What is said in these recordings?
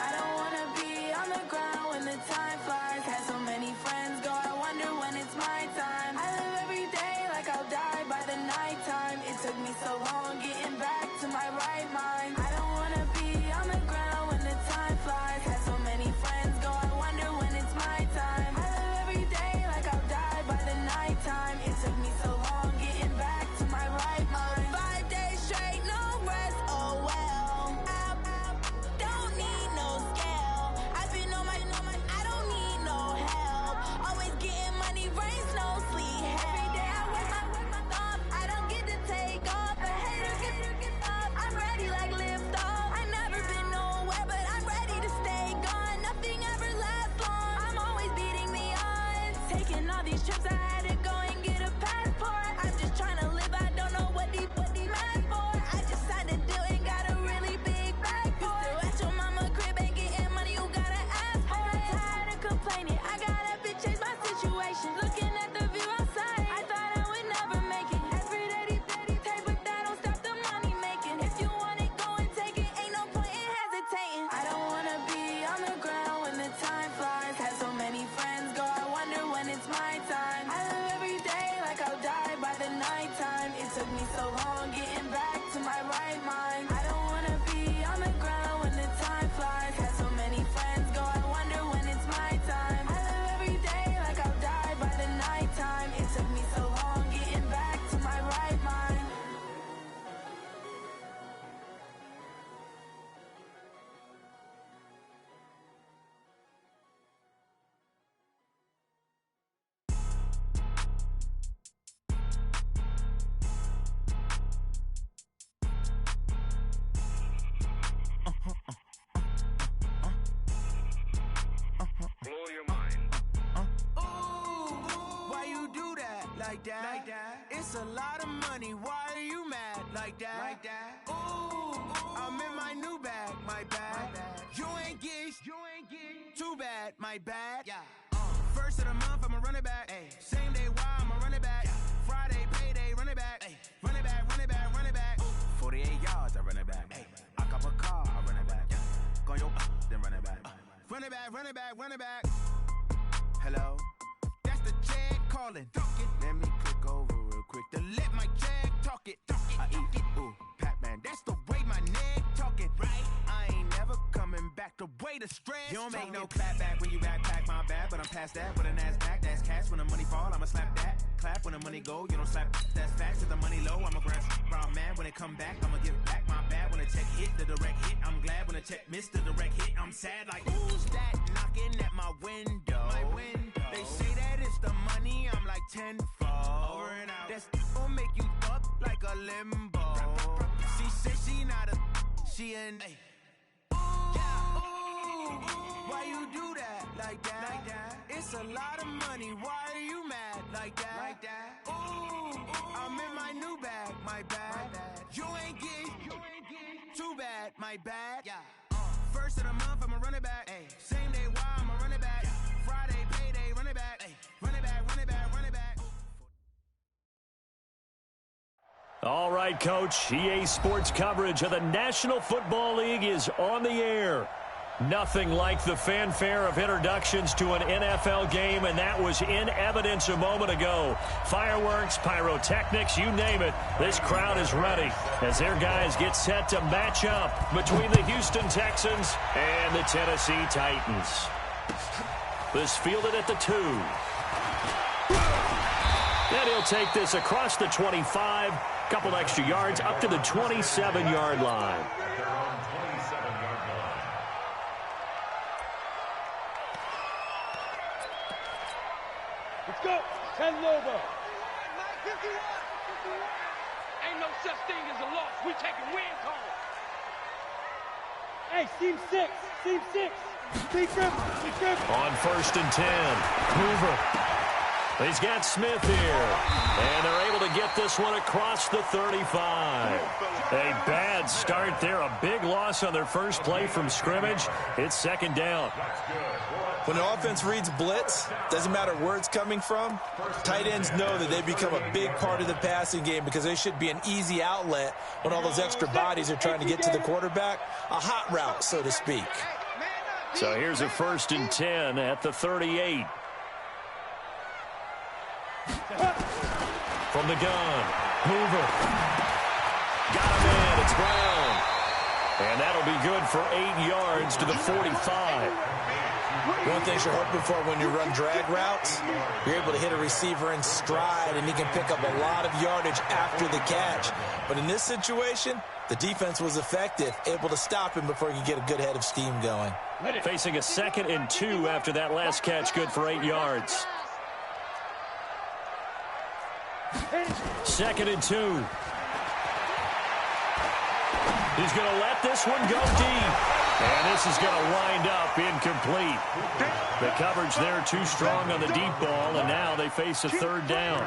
I don't wanna be on the ground when the time flies. Had so many friends go, I wonder when it's my time. I live every day like I'll die by the nighttime. It took me so long getting back to my right mind. I don't wanna be on the ground when the time flies. Had so many friends go, I wonder when it's my time. I live every day like I'll die by the nighttime. It took me so long getting back to my right mind. 5 days straight, no rest, oh well. Don't need no scale. I've been on my, I don't need no help. Always getting money, rains, no sleep. Every day I work my thumb. I don't get to take off. A hater get up. I'm ready like lift off. I never been nowhere, but I'm ready to stay gone. Nothing ever lasts long. I'm always beating the odds. Taking all these trips, I had to go and get a passport. I'm just trying to live, I don't know what the mad for. I just signed a deal and got a really big bag for it. Still at your mama crib and getting money, you gotta ask for it. I'm tired of complaining, I gotta change my situation. Looking at the view outside, I thought I would never make it. Every day take, but that don't stop the money making. If you want it, go and take it, ain't no point in hesitating. I don't wanna be on the ground when the time flies. Had so many friends go, I wonder when it's my time. I live every day like I'll die by the nighttime. It took me so long getting back to my right mind. I don't wanna be on the ground when the time flies. Had so many friends go, I wonder when it's my time. I live every day like I'll die by the nighttime. It took me so long getting back to my right mind. Blow your mind. Why you do that? Like that? It's a lot of money. Why are you mad? Like that? Ooh, I'm in my new bag. My bad. You ain't get too bad. My bad. Yeah. First of the month, I'ma run it back. Ay. Same day, why I'ma run it back. Yeah. Friday, payday, run it back. Ay. Run it back, run it back, run it back. 48 yards, I run it back. Ay. I cop a car, I run it back. Yeah. Go yo, then run it back. Run it back, run it back, run it back. Hello? That's the jag calling. Let me click over real quick to let my jag talk it. I eat it, ooh, Pac-Man. That's the way my neck talking. Right? I ain't never coming back the way the stress. You don't make no clap back when you backpack, my bad. But I'm past that with a NASDAQ. That's cash when the money fall, I'ma slap that. Clap when the money go, you don't slap. That's fast cause the money low. I'ma grab brown man when it come back. I'ma give back my bad when the check hit the direct hit. I'm glad when the check missed the direct hit. I'm sad like who's that knocking at my window? They say that it's the money, I'm like tenfold. Over and out. That's gon' make you up like a limbo. She said she not a, she an. Ooh, why you do that? Like that? It's a lot of money. Why are you mad? Like that? Ooh, I'm in my new bag. My bad. You ain't get too bad. My bad. Yeah. First of the month, I'ma run it back. Ay. Same day, why I'ma run it back. Friday, payday, run it back. Ay. Run it back, run it back, run it back. All right, Coach. EA Sports coverage of the National Football League is on the air. Nothing like the fanfare of introductions to an NFL game, and that was in evidence a moment ago. Fireworks, pyrotechnics, you name it. This crowd is ready as their guys get set to match up between the Houston Texans and the Tennessee Titans. This fielded at the 2. And he'll take this across the 25, couple extra yards up to the 27-yard line. Let's go. 10 over. Ain't no such thing as a loss. We taking wins home. Hey, seam 6. Seam 6. Be careful. On 1st and 10. Hoover. He's got Smith here. And they're able to get this one across the 35. A bad start there. A big loss on their first play from scrimmage. It's 2nd down. When the offense reads blitz, doesn't matter where it's coming from, tight ends know that they become a big part of the passing game because they should be an easy outlet when all those extra bodies are trying to get to the quarterback. A hot route, so to speak. So here's a 1st and 10 at the 38. From the gun, Hoover. Got him in. It's Brown. And that'll be good for 8 yards to the 45. One thing you're hoping for when you run drag routes, you're able to hit a receiver in stride, and he can pick up a lot of yardage after the catch. But in this situation, the defense was effective, able to stop him before he could get a good head of steam going. Facing a 2nd and 2 after that last catch, good for 8 yards. 2nd and 2. He's going to let this one go deep. And this is going to wind up incomplete. The coverage there too strong on the deep ball, and now they face a 3rd down.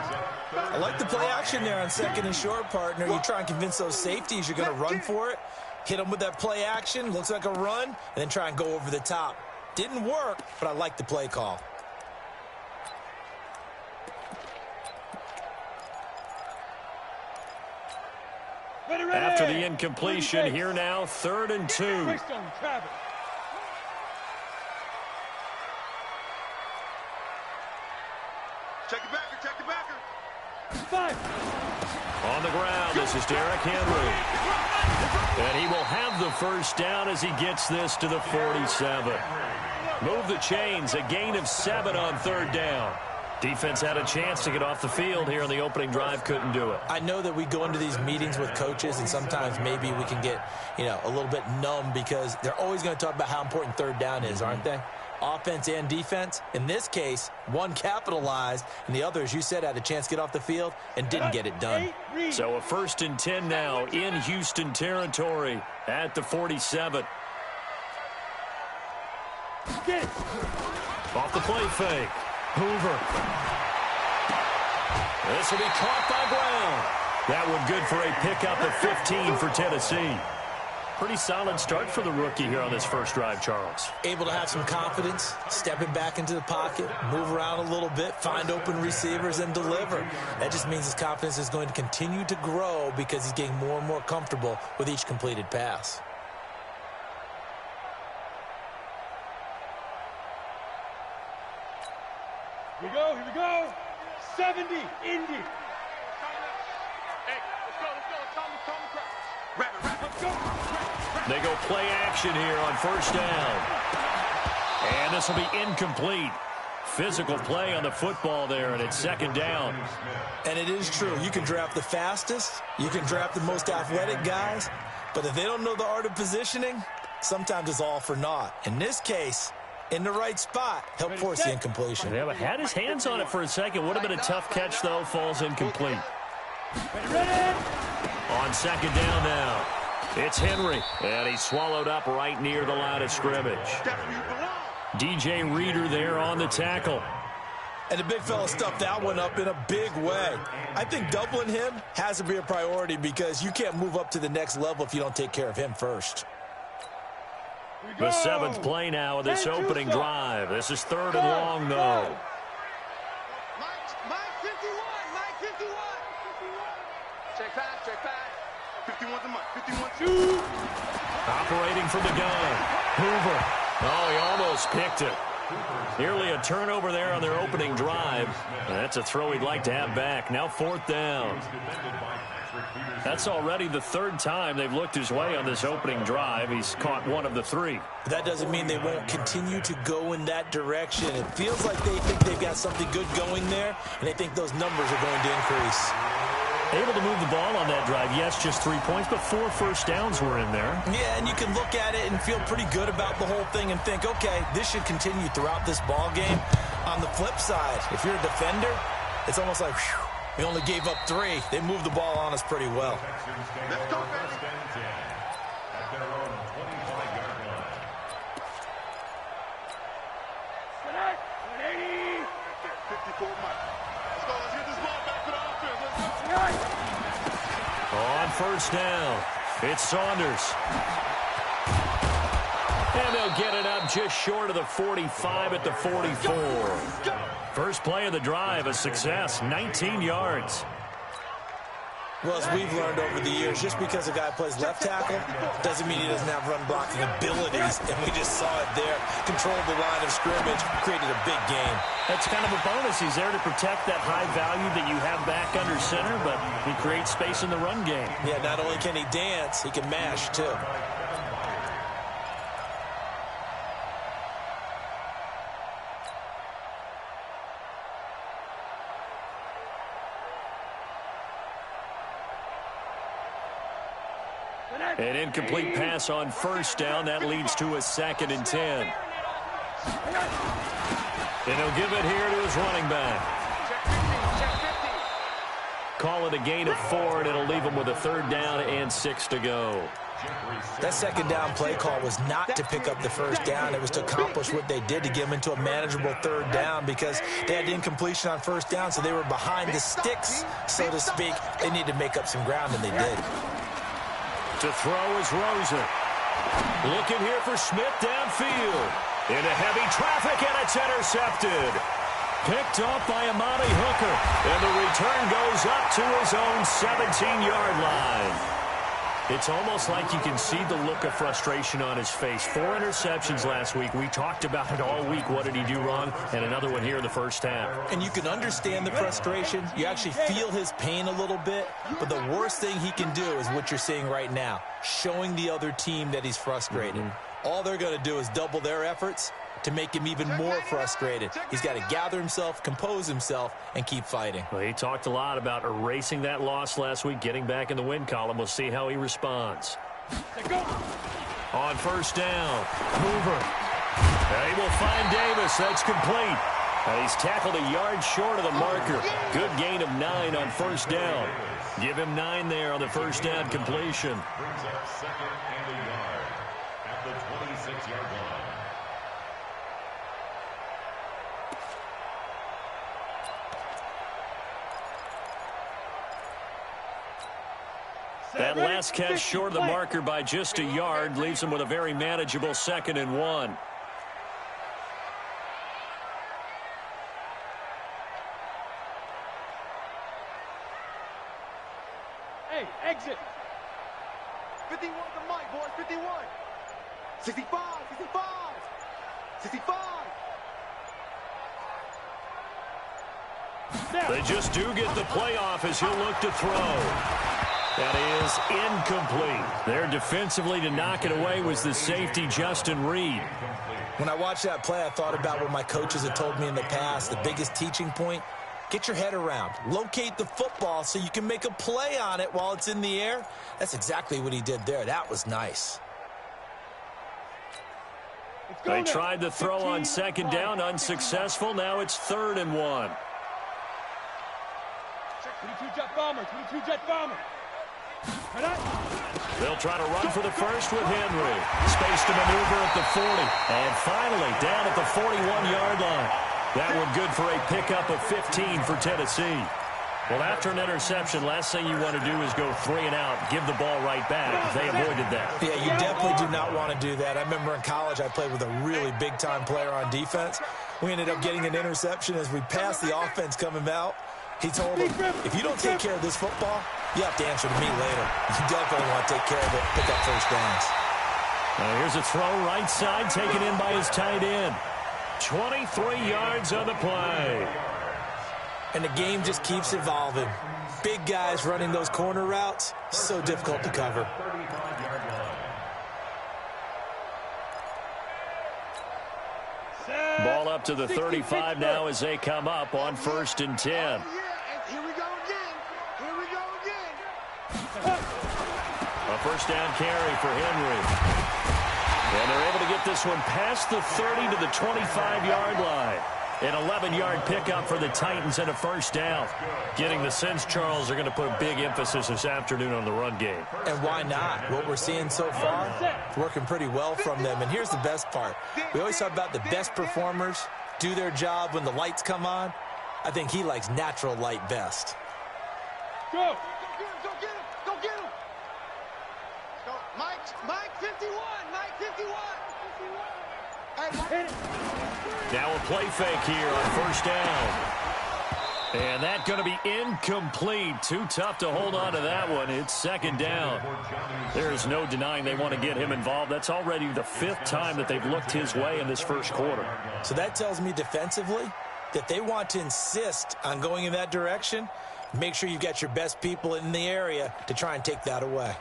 I like the play action there on 2nd and short, partner. You try and convince those safeties you're going to run for it. Hit them with that play action, looks like a run, and then try and go over the top. Didn't work, but I like the play call. After the incompletion, here now, 3rd and 2. Check the backer, check the backer. 5. On the ground, this is Derrick Henry. And he will have the 1st down as he gets this to the 47. Move the chains, a gain of 7 on 3rd down. Defense had a chance to get off the field here in the opening drive, couldn't do it. I know that we go into these meetings with coaches, and sometimes maybe we can get, a little bit numb because they're always going to talk about how important 3rd down is, aren't they? Offense and defense. In this case, one capitalized, and the other, as you said, had a chance to get off the field and didn't get it done. So a 1st and 10 now in Houston territory at the 47. Off the play fake. Hoover. This will be caught by Brown. That one good for a pickup of 15 for Tennessee. Pretty solid start for the rookie here on this 1st drive, Charles. Able to have some confidence, stepping back into the pocket, move around a little bit, find open receivers, and deliver. That just means his confidence is going to continue to grow because he's getting more and more comfortable with each completed pass. Here we go. 70, Indy. Hey, let's go. Let's go. They go play action here on 1st down. And this will be incomplete. Physical play on the football there, and it's 2nd down. And it is true. You can draft the fastest. You can draft the most athletic guys. But if they don't know the art of positioning, sometimes it's all for naught. In this case, in the right spot, help force the incompletion. Yeah, but had his hands on it for a second. Would have been a tough catch, though. Falls incomplete. On 2nd down now, it's Henry. And he's swallowed up right near the line of scrimmage. DJ Reader there on the tackle. And the big fella stuffed that one up in a big way. I think doubling him has to be a priority because you can't move up to the next level if you don't take care of him first. The 7th play now of this opening drive. This is 3rd and long, though. Mike 51. Check pass. 51's a Mike. 51-2. Operating from the gun. Hoover. Oh, he almost picked it. Nearly a turnover there on their opening drive. That's a throw he'd like to have back. Now 4th down. That's already the 3rd time they've looked his way on this opening drive. He's caught 1 of the 3. That doesn't mean they won't continue to go in that direction. It feels like they think they've got something good going there, and they think those numbers are going to increase. Able to move the ball on that drive. Yes, just 3 points, but 4 1st downs were in there. Yeah, and you can look at it and feel pretty good about the whole thing and think, okay, this should continue throughout this ball game. On the flip side, if you're a defender, it's almost like, whew, we only gave up 3. They moved the ball on us pretty well. Let's go, baby. On 1st down, it's Saunders. And they'll get it up just short of the 45 at the 44. First play of the drive, a success, 19 yards. Well, as we've learned over the years, just because a guy plays left tackle doesn't mean he doesn't have run blocking abilities, and we just saw it there. Controlled the line of scrimmage, created a big game. That's kind of a bonus. He's there to protect that high value that you have back under center, but he creates space in the run game. Yeah, not only can he dance, he can mash, too. An incomplete pass on first down. That leads to a 2nd and 10. And he'll give it here to his running back. Call it a gain of 4, and it'll leave him with a 3rd down and 6 to go. That 2nd down play call was not to pick up the 1st down. It was to accomplish what they did to get him into a manageable 3rd down because they had incompletion on 1st down, so they were behind the sticks, so to speak. They needed to make up some ground, and they did. To throw is Rosen. Looking here for Smith downfield. Into heavy traffic, and it's intercepted. Picked off by Amani Hooker. And the return goes up to his own 17-yard line. It's almost like you can see the look of frustration on his face. 4 interceptions last week. We talked about it all week. What did he do wrong? And another one here in the first half. And you can understand the frustration. You actually feel his pain a little bit. But the worst thing he can do is what you're seeing right now, showing the other team that he's frustrated. All they're going to do is double their efforts to make him even more frustrated. He's got to gather himself, compose himself, and keep fighting. Well, he talked a lot about erasing that loss last week, getting back in the win column. We'll see how he responds. On first down, Hoover. And he will find Davis. That's complete. And he's tackled a yard short of the marker. Good gain of 9 on first down. Give him 9 there on the first down completion. Brings up 2nd and a yard at the 26-yard line. That last catch short of the marker by just a yard leaves him with a very manageable 2nd and 1. Hey, exit. 51 to Mike, boys, 51. 65, 65. 65. They just do get the playoff as he'll look to throw. That is incomplete. There defensively to knock it away was the safety, Justin Reed. When I watched that play, I thought about what my coaches had told me in the past. The biggest teaching point, get your head around. Locate the football so you can make a play on it while it's in the air. That's exactly what he did there. That was nice. They tried the throw on 2nd down, unsuccessful. Now it's 3rd and 1. 22 jet bomber, 22 jet bomber. They'll try to run for the first with Henry. Space to maneuver at the 40. And finally, down at the 41-yard line. That one good for a pickup of 15 for Tennessee. Well, after an interception, last thing you want to do is go 3 and out, give the ball right back. They avoided that. Yeah, you definitely do not want to do that. I remember in college I played with a really big-time player on defense. We ended up getting an interception as we passed the offense coming out. He told him, if you don't take care of this football, you have to answer to me later. You definitely want to take care of it, pick up first downs. Here's a throw right side, taken in by his tight end. 23 yards on the play. And the game just keeps evolving. Big guys running those corner routes, so difficult to cover. Ball up to the 35 now as they come up on 1st and 10. Here we go again. Here we go again. A first down carry for Henry. And they're able to get this one past the 30 to the 25-yard line. An 11-yard pickup for the Titans and a first down. Getting the sense, Charles, are going to put a big emphasis this afternoon on the run game. And why not? What we're seeing so far, it's working pretty well from them. And here's the best part. We always talk about the best performers do their job when the lights come on. I think he likes natural light best. Go! Go get him! Go get him! Go, Mike 51! Mike 51! Hey, Now a play fake here on first down. And that's going to be incomplete. Too tough to hold on to that one. It's second down. There's no denying they want to get him involved. That's already the 5th time that they've looked his way in this first quarter. So that tells me defensively that they want to insist on going in that direction. Make sure you've got your best people in the area to try and take that away.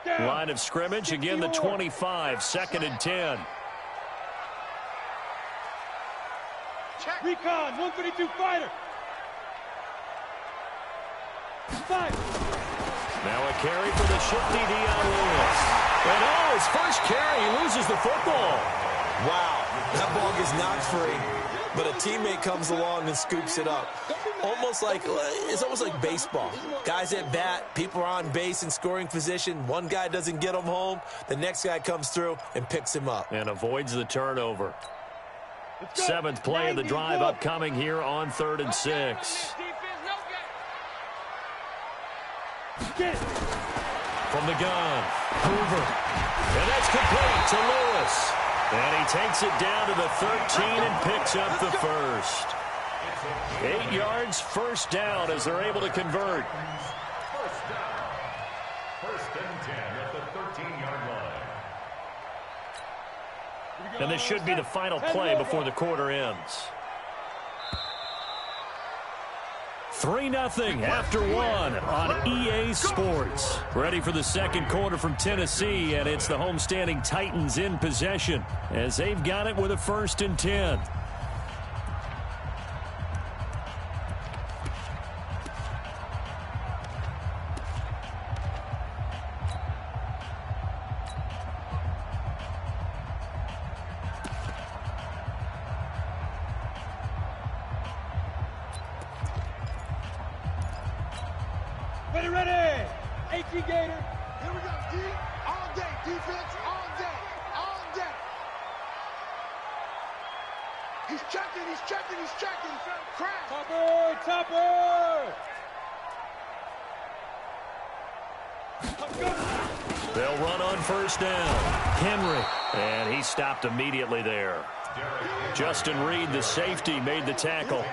Line of scrimmage, again the 25, 2nd and 10. Recon, 132 fighter. 5. Now a carry for the shifty Dion Lewis. And his first carry, he loses the football. Wow, that ball gets knocked free, but a teammate comes along and scoops it up. It's almost like baseball. Guys at bat, people are on base in scoring position. One guy doesn't get him home. The next guy comes through and picks him up. And avoids the turnover. 7th play of the drive upcoming here on 3rd and 6. From the gun, Hoover. And that's complete to Lewis. And he takes it down to the 13 and picks up the first. 8 yards, first down as they're able to convert. First down. 1st and 10 at the 13-yard line. And this should be the final play before the quarter ends. 3-0 after 1 on EA Sports. Ready for the second quarter from Tennessee, and it's the homestanding Titans in possession as they've got it with a 1st and 10. Ready. 18 Gator. Here we go, D. All day. Defense, all day. All day. He's checking. Crash. Topper. They'll run on 1st down. Henry. And he stopped immediately there. Justin Reed, the safety, made the tackle.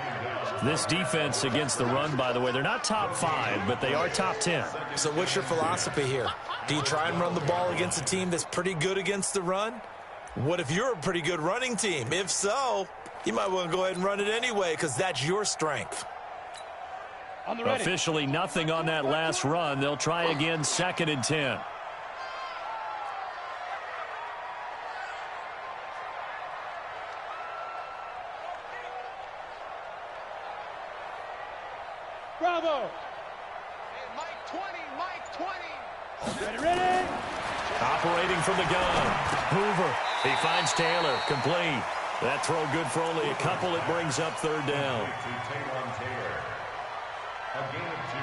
This defense against the run, by the way, they're not top 5, but they are top 10. So what's your philosophy here? Do you try and run the ball against a team that's pretty good against the run? What if you're a pretty good running team? If so, you might want to go ahead and run it anyway because that's your strength. Officially nothing on that last run. They'll try again, 2nd and 10. Bravo. Hey, Mike 20. Ready. Operating from the gun. Hoover. He finds Taylor. Complete. That throw good for only a couple. It brings up 3rd down. A gain of 2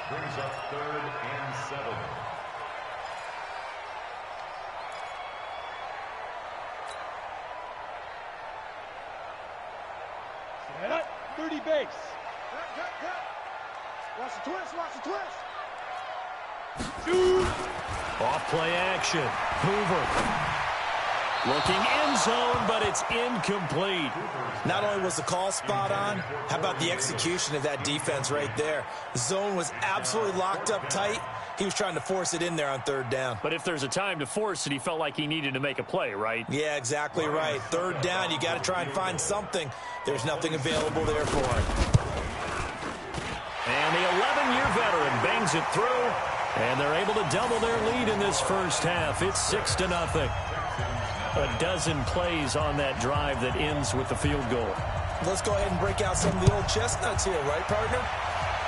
brings up 3rd and 7. Set up. 30 base. Cut. Watch the twist. Shoot. Off play action. Hoover. Looking end zone, but it's incomplete. Not only was the call spot on, how about the execution of that defense right there? The zone was absolutely locked up tight. He was trying to force it in there on 3rd down. But if there's a time to force it, he felt like he needed to make a play, right? Yeah, exactly right. 3rd down, you got to try and find something. There's nothing available there for him. And the 11-year veteran bangs it through, and they're able to double their lead in this first half. It's 6-0. A dozen plays on that drive that ends with the field goal. Let's go ahead and break out some of the old chestnuts here, right, partner?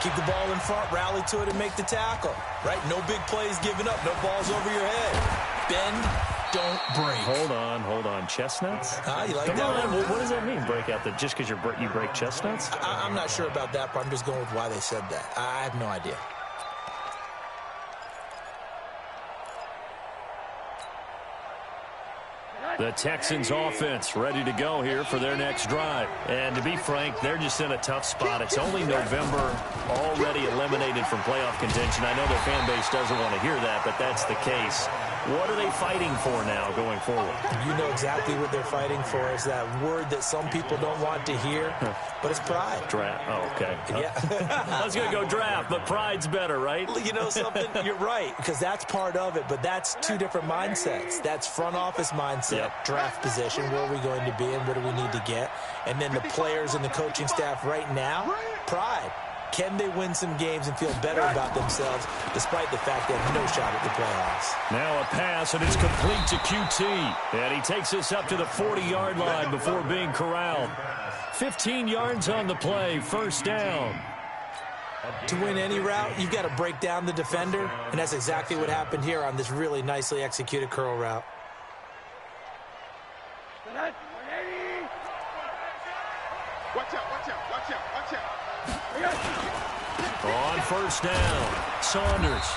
Keep the ball in front, rally to it, and make the tackle, right? No big plays given up, no balls over your head. Bend, don't break. Hold on. Chestnuts? You like Come that on, one? what does that mean, break out? Just because you break chestnuts? I'm not sure about that, but I'm just going with why they said that. I have no idea. The Texans offense ready to go here for their next drive. And to be frank, they're just in a tough spot. It's only November, already eliminated from playoff contention. I know their fan base doesn't want to hear that, but that's the case. What are they fighting for now going forward? You know exactly what they're fighting for. Is that word that some people don't want to hear, but it's pride. Draft. Oh, okay. Yeah. I was going to go draft, but pride's better, right? You know something? You're right, because that's part of it, but that's two different mindsets. That's front office mindset, draft position, where are we going to be and what do we need to get? And then the players and the coaching staff right now, pride. Can they win some games and feel better about themselves despite the fact they have no shot at the playoffs? Now a pass, and it's complete to QT. And he takes us up to the 40-yard line before being corralled. 15 yards on the play, first down. To win any route, you've got to break down the defender, and that's exactly what happened here on this really nicely executed curl route. Watch out, watch out, watch out, watch out. On first down, Saunders.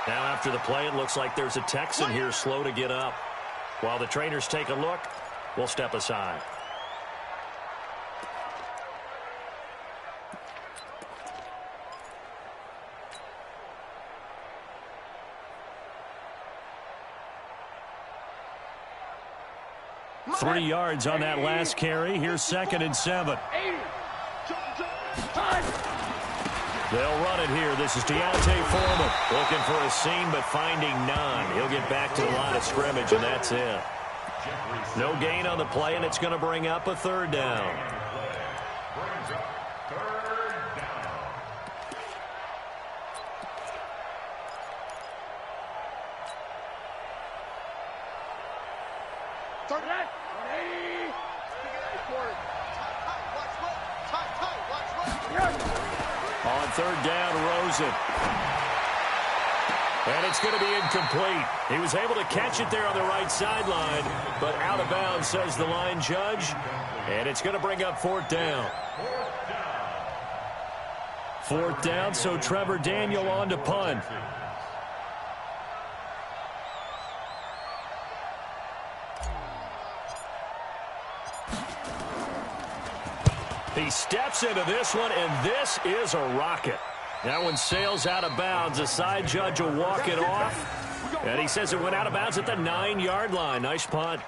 Now after the play, it looks like there's a Texan here slow to get up. While the trainers take a look, we'll step aside. Three yards on that last carry. Here's 2nd and 7. They'll run it here. This is Deontay Foreman looking for a seam, but finding none. He'll get back to the line of scrimmage, and that's it. No gain on the play, and it's going to bring up a 3rd down. On 3rd down, Rosen. And it's going to be incomplete. He was able to catch it there on the right sideline, but out of bounds, says the line judge. And it's going to bring up 4th down. 4th down, so Trevor Daniel on to punt. He steps into this one, and this is a rocket. That one sails out of bounds. The side judge will walk it off. And he says it went out of bounds at the 9-yard line. Nice punt.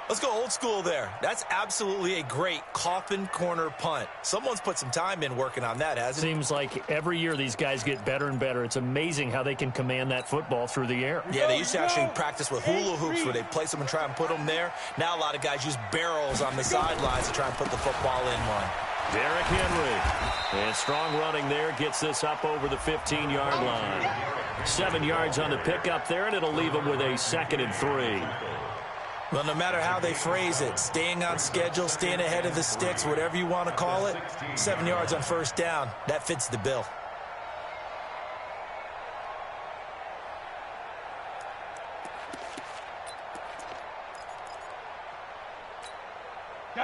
Let's go old school there. That's absolutely a great coffin corner punt. Someone's put some time in working on that, hasn't it? Seems like every year these guys get better and better. It's amazing how they can command that football through the air. Yeah, they used to actually practice with hula hoops where they place them and try and put them there. Now a lot of guys use barrels on the sidelines to try and put the football in one. Derrick Henry. And strong running there gets this up over the 15-yard line. 7 yards on the pickup there, and it'll leave them with a 2nd and 3. Well, no matter how they phrase it, staying on schedule, staying ahead of the sticks, whatever you want to call it, 7 yards on first down, that fits the bill.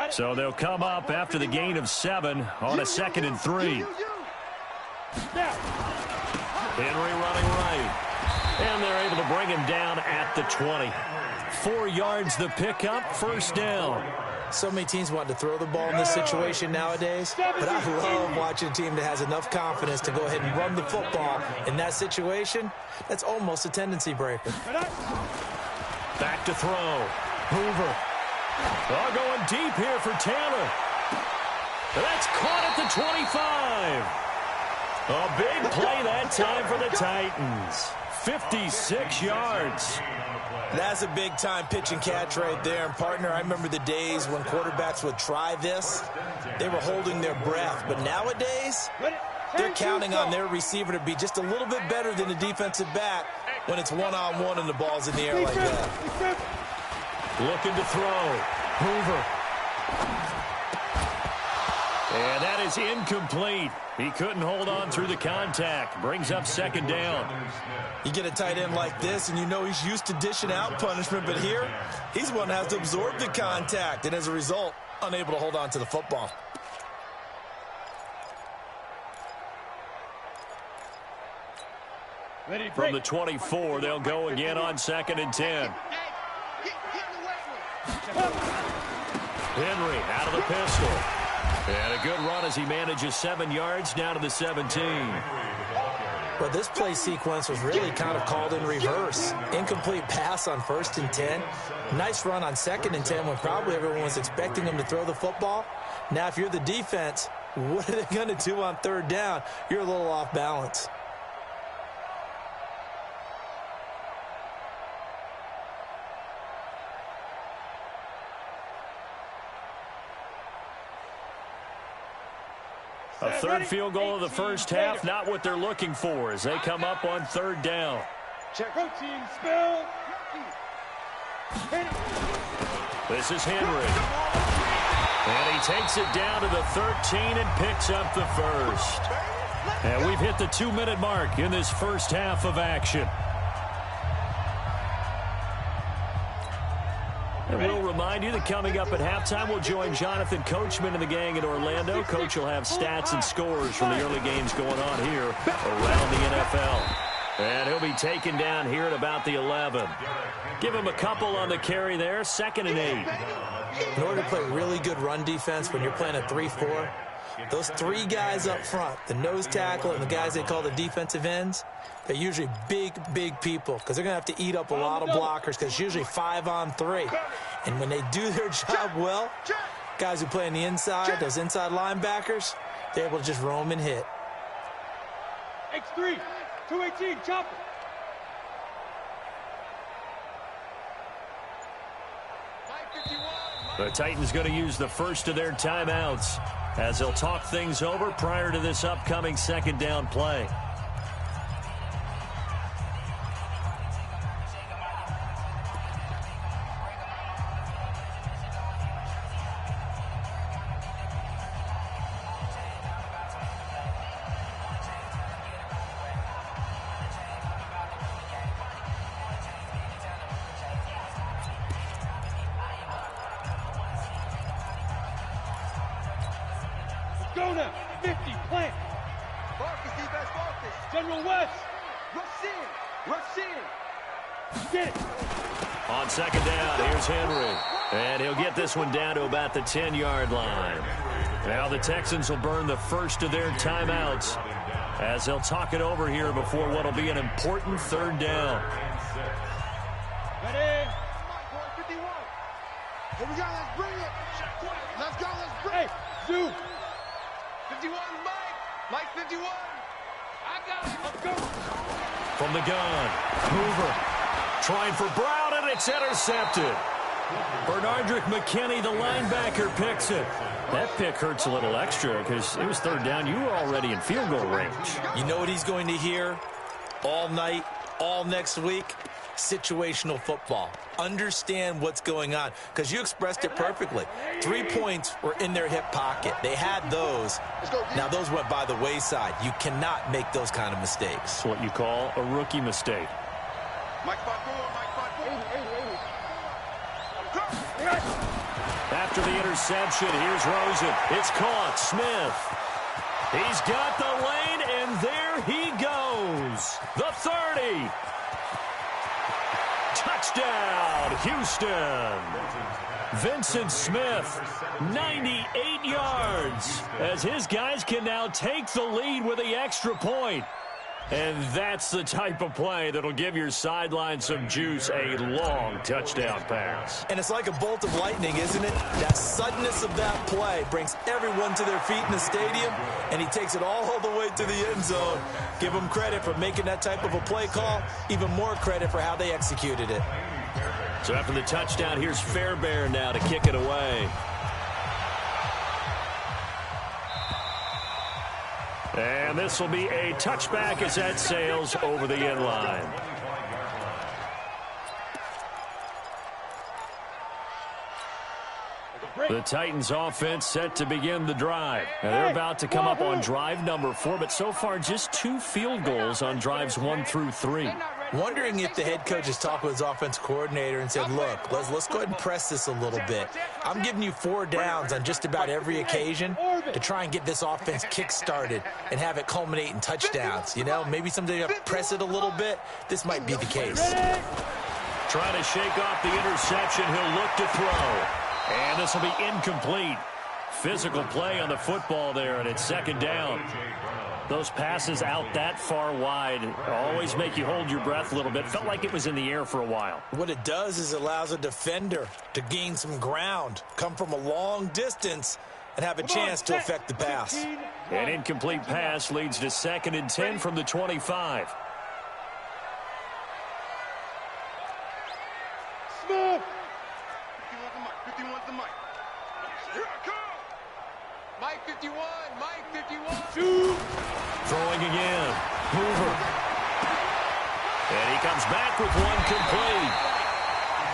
So they'll come up after the gain of 7 on a 2nd and 3. Henry running right. And they're able to bring him down at the 20. 4 yards the pickup, first down. So many teams want to throw the ball in this situation nowadays, but I love watching a team that has enough confidence to go ahead and run the football. In that situation, that's almost a tendency breaker. Back to throw. Hoover. Oh, going deep here for Taylor. That's caught at the 25. A big play that time for the Titans. 56 yards. That's a big-time pitch and catch right there. And, partner, I remember the days when quarterbacks would try this. They were holding their breath. But nowadays, they're counting on their receiver to be just a little bit better than the defensive back when it's one-on-one and the ball's in the air like that. Looking to throw. Hoover. And that is incomplete. He couldn't hold on through the contact. Brings up 2nd down. You get a tight end like this, and you know he's used to dishing out punishment, but here, he's one that has to absorb the contact, and as a result, unable to hold on to the football. From the 24, they'll go again on 2nd and 10. Henry out of the pistol. And a good run as he manages 7 yards down to the 17. Well, this play sequence was really kind of called in reverse. Incomplete pass on 1st and 10. Nice run on 2nd and 10 when probably everyone was expecting him to throw the football. Now, if you're the defense, what are they going to do on 3rd down? You're a little off balance. A 3rd field goal of the first half, not what they're looking for as they come up on 3rd down. Check. Protein spell. This is Henry. And he takes it down to the 13 and picks up the first. And we've hit the 2-minute mark in this first half of action. And we'll remind you that coming up at halftime, we'll join Jonathan Coachman and the gang in Orlando. Coach will have stats and scores from the early games going on here around the NFL. And he'll be taken down here at about the 11. Give him a couple on the carry there, 2nd and 8. In order to play really good run defense when you're playing a 3-4, those 3 guys up front, the nose tackle and the guys they call the defensive ends, they're usually big people because they're going to have to eat up a lot of blockers because it's usually 5 on 3. And when they do their job well, guys who play on the inside, those inside linebackers, they're able to just roam and hit. X3, 218, chopper. The Titans going to use the first of their timeouts as they'll talk things over prior to this upcoming 2nd down play. Go now, 50, plant. Focus, defense, focus. General West. Rush in. Get it. On 2nd down, here's Henry. And he'll get this one down to about the 10-yard line. Now the Texans will burn the first of their timeouts as they'll talk it over here before what will be an important 3rd down. Ready. 51. Here we go, let's bring it. Let's go, let's bring it. Hey, Zoo. 51, Mike 51. I got it. Let's go. From the gun, Hoover trying for Brown, and it's intercepted. Bernardrick McKinney, the linebacker, picks it. That pick hurts a little extra because it was 3rd down. You were already in field goal range. You know what he's going to hear all night, all next week? Situational football. Understand what's going on because you expressed it perfectly. 3 points were in their hip pocket. They had those. Now those went by the wayside. You cannot make those kind of mistakes. It's what you call a rookie mistake. Mike 5-4. After the interception, here's Rosen. It's caught. Smith. He's got the lane, and there he goes. The 30. Touchdown, Houston. Vincent Smith, 98 yards, as his guys can now take the lead with the extra point. And that's the type of play that'll give your sideline some juice, a long touchdown pass. And it's like a bolt of lightning, isn't it? That suddenness of that play brings everyone to their feet in the stadium, and he takes it all the way to the end zone. Give him credit for making that type of a play call, even more credit for how they executed it. So after the touchdown, here's Fairbairn now to kick it away. And this will be a touchback as that sails over the end line. The Titans offense set to begin the drive. Now they're about to come up on drive number 4, but so far just 2 field goals on drives 1 through 3. Wondering if the head coach has talked with his offense coordinator and said, look, let's go ahead and press this a little bit. I'm giving you 4 downs on just about every occasion to try and get this offense kick-started and have it culminate in touchdowns. You know, maybe someday you have to press it a little bit. This might be the case. trying to shake off the interception. He'll look to throw. And this will be incomplete. Physical play on the football there, and it's second down. Those passes out that far wide always make you hold your breath a little bit. Felt like it was in the air for a while. What it does is it allows a defender to gain some ground, come from a long distance, and have a chance to affect the pass. An incomplete pass leads to 2nd and 10 from the 25. Smith. 51's the mic. Here I come. Mike 51. Mike 51. Shoot. Throwing again. Hoover. And he comes back with one complete.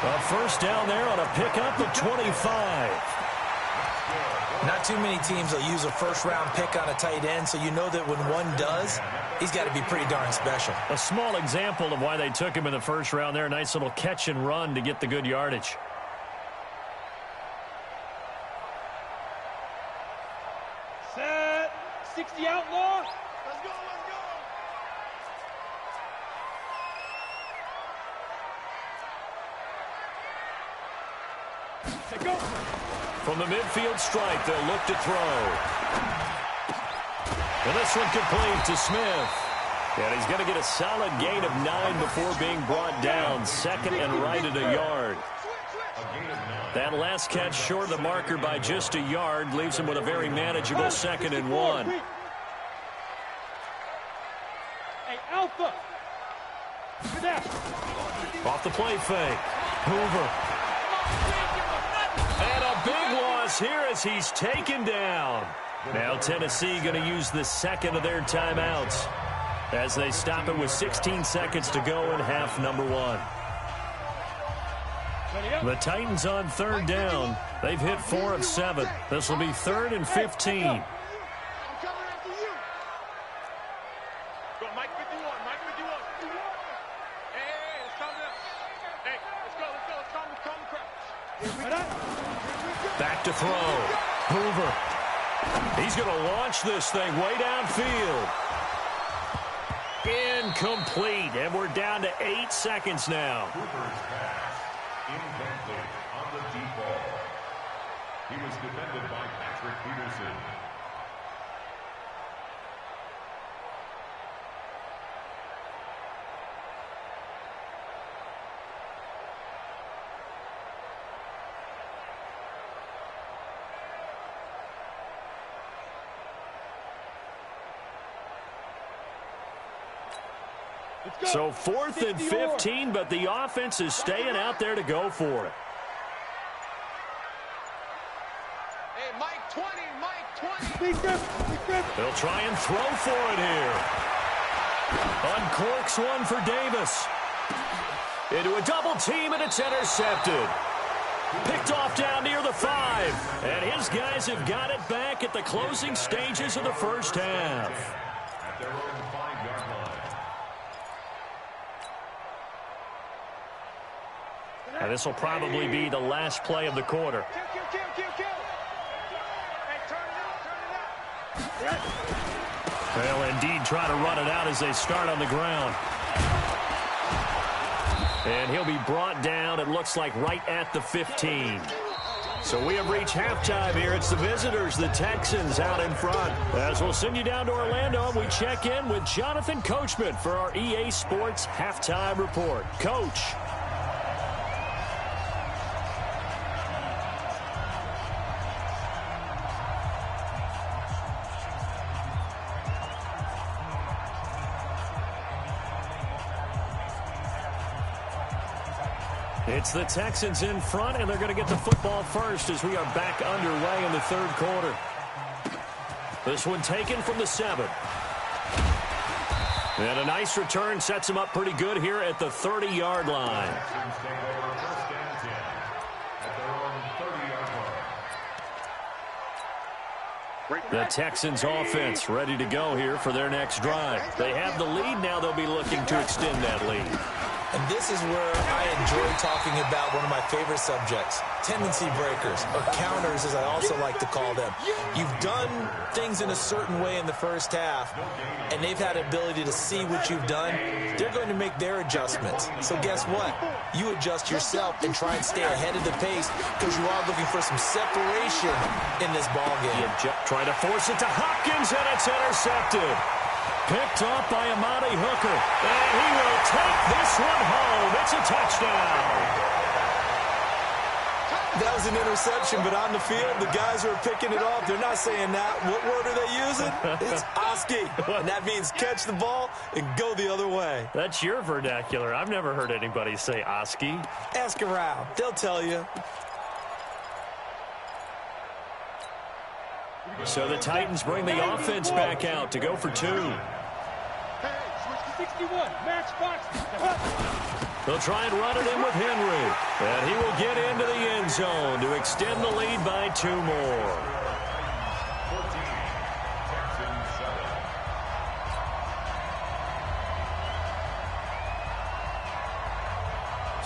A first down there on a pickup of 25. Not too many teams will use a first-round pick on a tight end, so you know that when one does, he's got to be pretty darn special. A small example of why they took him in the first round there. Nice little catch and run to get the good yardage. Set. 60 outlaw. Let's go, let's go. Take go. From the midfield stripe, they'll look to throw. And this one complete to Smith. And he's going to get a solid gain of 9 before being brought down. 2nd and right at a yard. That last catch short of the marker by just a yard leaves him with a very manageable 2nd and 1. Hey, Alpha. Good that. Off the play fake. Hoover. And a big loss here as he's taken down. Now Tennessee going to use the 2nd of their timeouts as they stop it with 16 seconds to go in half number 1. The Titans on 3rd down. They've hit 4 of 7. This will be 3rd and 15. I'm coming after you. Go, Mike 51. Mike 51. Hey, let's calm down. Hey, let's go. Let's calm the crowd. Back to throw. Hoover. He's going to launch this thing way downfield. Incomplete. And we're down to 8 seconds now. Hoover's pass incomplete on the deep ball. He was defended by Patrick Peterson. So 4th and 15, but the offense is staying out there to go for it. Hey, Mike 20. Mike 20. Big grip. They'll try and throw for it here. Uncorks one for Davis. Into a double team, and it's intercepted. Picked off down near the 5. And his guys have got it back at the closing stages of the first half. At their own 5-yard line. And this will probably be the last play of the quarter. Kill. Hey, turn it out. They'll indeed try to run it out as they start on the ground. And he'll be brought down, it looks like, right at the 15. So we have reached halftime here. It's the visitors, the Texans, out in front. As we'll send you down to Orlando, and we check in with Jonathan Coachman for our EA Sports Halftime Report. Coach. It's the Texans in front, and they're going to get the football first as we are back underway in the 3rd quarter. This one taken from the 7. And a nice return sets him up pretty good here at the 30-yard line. Texans take over 1st and 10 at their own 30-yard line. The Texans offense ready to go here for their next drive. They have the lead now. They'll be looking to extend that lead. And this is where I enjoy talking about one of my favorite subjects, tendency breakers, or counters as I also like to call them. You've done things in a certain way in the first half, and they've had the ability to see what you've done. They're going to make their adjustments. So guess what? You adjust yourself and try and stay ahead of the pace because you are looking for some separation in this ballgame. Trying to force it to Hopkins, and it's intercepted. Picked off by Amani Hooker, and he will take this one home. It's a touchdown. That was an interception, but on the field, the guys who are picking it off, they're not saying that. What word are they using? It's Oski, and that means catch the ball and go the other way. That's your vernacular. I've never heard anybody say Oski. Ask around. They'll tell you. So the Titans bring the offense back out to go for 2. 61, match box. They'll try and run it in with Henry. And he will get into the end zone to extend the lead by 2 more. 14, Texans 7.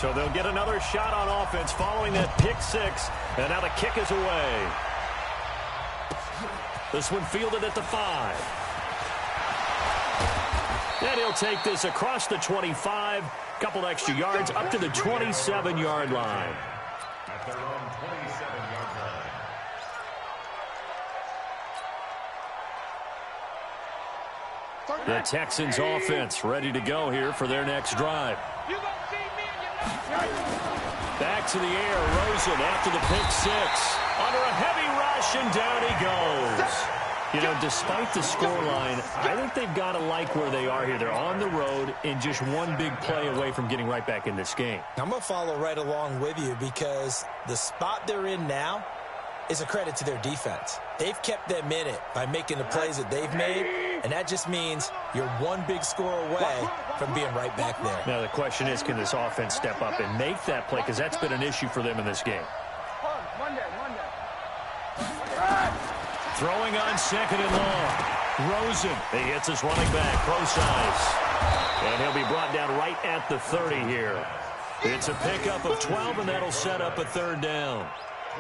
So they'll get another shot on offense following that pick 6. And now the kick is away. This one fielded at the 5. And he'll take this across the 25. Couple extra yards up to the 27-yard line. At their own 27-yard line. The Texans offense ready to go here for their next drive. Back to the air, Rosen after the pick 6. Under a heavy rush, and down he goes. You know, despite the scoreline, I think they've got to like where they are here. They're on the road and just one big play away from getting right back in this game. I'm going to follow right along with you because the spot they're in now is a credit to their defense. They've kept them in it by making the plays that they've made, and that just means you're one big score away from being right back there. Now, the question is, can this offense step up and make that play? Because that's been an issue for them in this game. Throwing on 2nd and long. Rosen, he hits his running back, Procise. And he'll be brought down right at the 30 here. It's a pickup of 12, and that'll set up a 3rd down.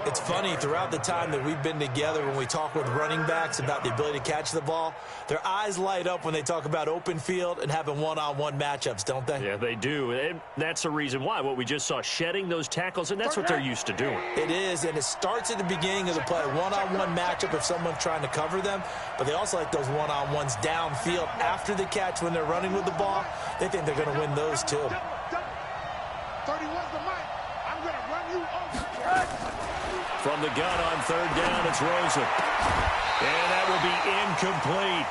It's funny, throughout the time that we've been together, when we talk with running backs about the ability to catch the ball, their eyes light up when they talk about open field and having one-on-one matchups, don't they? Yeah, they do. And that's the reason why. What we just saw, shedding those tackles, and that's what they're used to doing. It is, and it starts at the beginning of the play, one-on-one matchup if someone's trying to cover them, but they also like those one-on-ones downfield after the catch when they're running with the ball. They think they're going to win those, too. 31's the mic. I'm going to run you over. From the gun on 3rd down, it's Rosen. And that will be incomplete.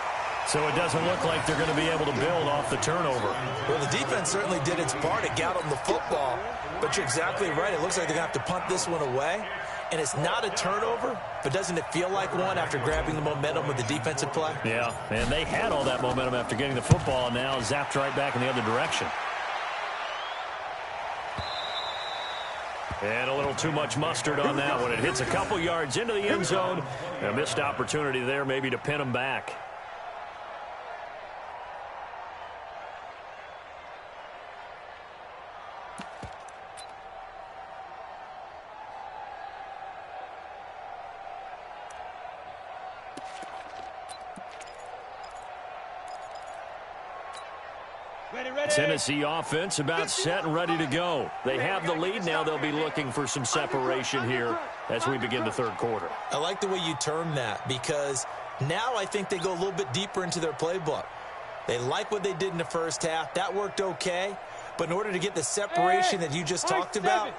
So it doesn't look like they're going to be able to build off the turnover. Well, the defense certainly did its part. It got them the football. But you're exactly right. It looks like they're going to have to punt this one away. And it's not a turnover, but doesn't it feel like one after grabbing the momentum with the defensive play? Yeah, and they had all that momentum after getting the football, and now zapped right back in the other direction. And a little too much mustard on that one. It hits a couple yards into the end zone. A missed opportunity there maybe to pin them back. Tennessee offense about set and ready to go. They have the lead now. They'll be looking for some separation here as we begin the 3rd quarter. I like the way you term that because now I think they go a little bit deeper into their playbook. They like what they did in the first half. That worked okay. But in order to get the separation that you just talked about,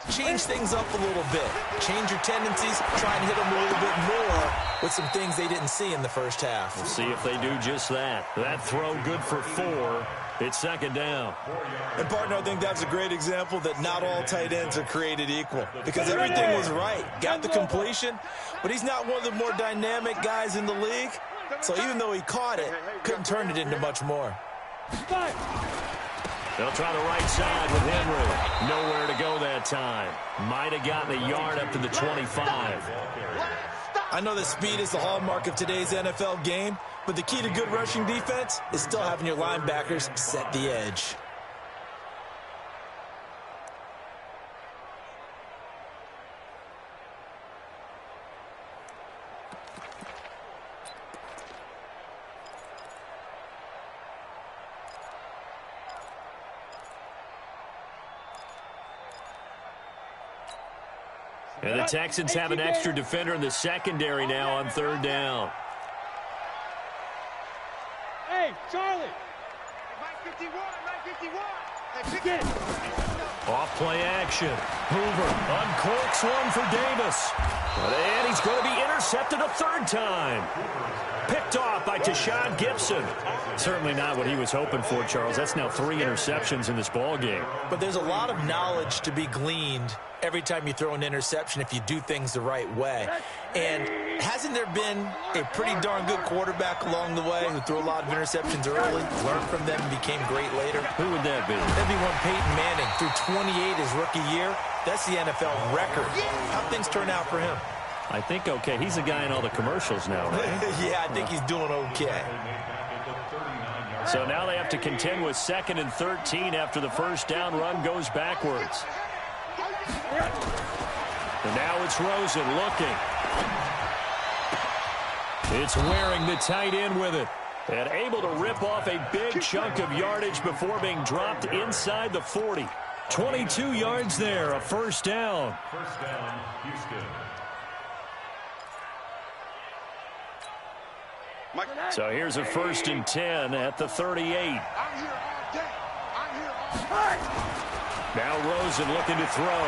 change things up a little bit. Change your tendencies. Try and hit them a little bit more with some things they didn't see in the first half. We'll see if they do just that. That throw good for 4. It's 2nd down. And, partner, I think that's a great example that not all tight ends are created equal because everything was right. Got the completion, but he's not one of the more dynamic guys in the league. So even though he caught it, couldn't turn it into much more. They'll try the right side with Henry. Nowhere to go that time. Might have gotten a yard up to the 25. I know that speed is the hallmark of today's NFL game, but the key to good rushing defense is still having your linebackers set the edge. And the Texans have an extra defender in the secondary now on third down. Hey, Charlie. 951. Off play action. Hoover uncorks one for Davis. And he's going to be intercepted a third time. Picked off by Tashawn Gibson. Certainly not what he was hoping for, Charles. That's now 3 interceptions in this ball game. But there's a lot of knowledge to be gleaned every time you throw an interception if you do things the right way. And hasn't there been a pretty darn good quarterback along the way who threw a lot of interceptions early, learned from them, and became great later? Who would that be? That'd be one Peyton Manning. Threw 28 his rookie year. That's the NFL record. How'd things turn out for him? I think okay. He's a guy in all the commercials now, right? Yeah, I think he's doing okay. So now they have to contend with 2nd and 13 after the first down run goes backwards. And now it's Rosen looking. It's Waring, the tight end, with it. And able to rip off a big chunk of yardage before being dropped inside the 40. 22 yards there, a first down. First down, Houston. So here's a 1st and 10 at the 38. Now Rosen looking to throw.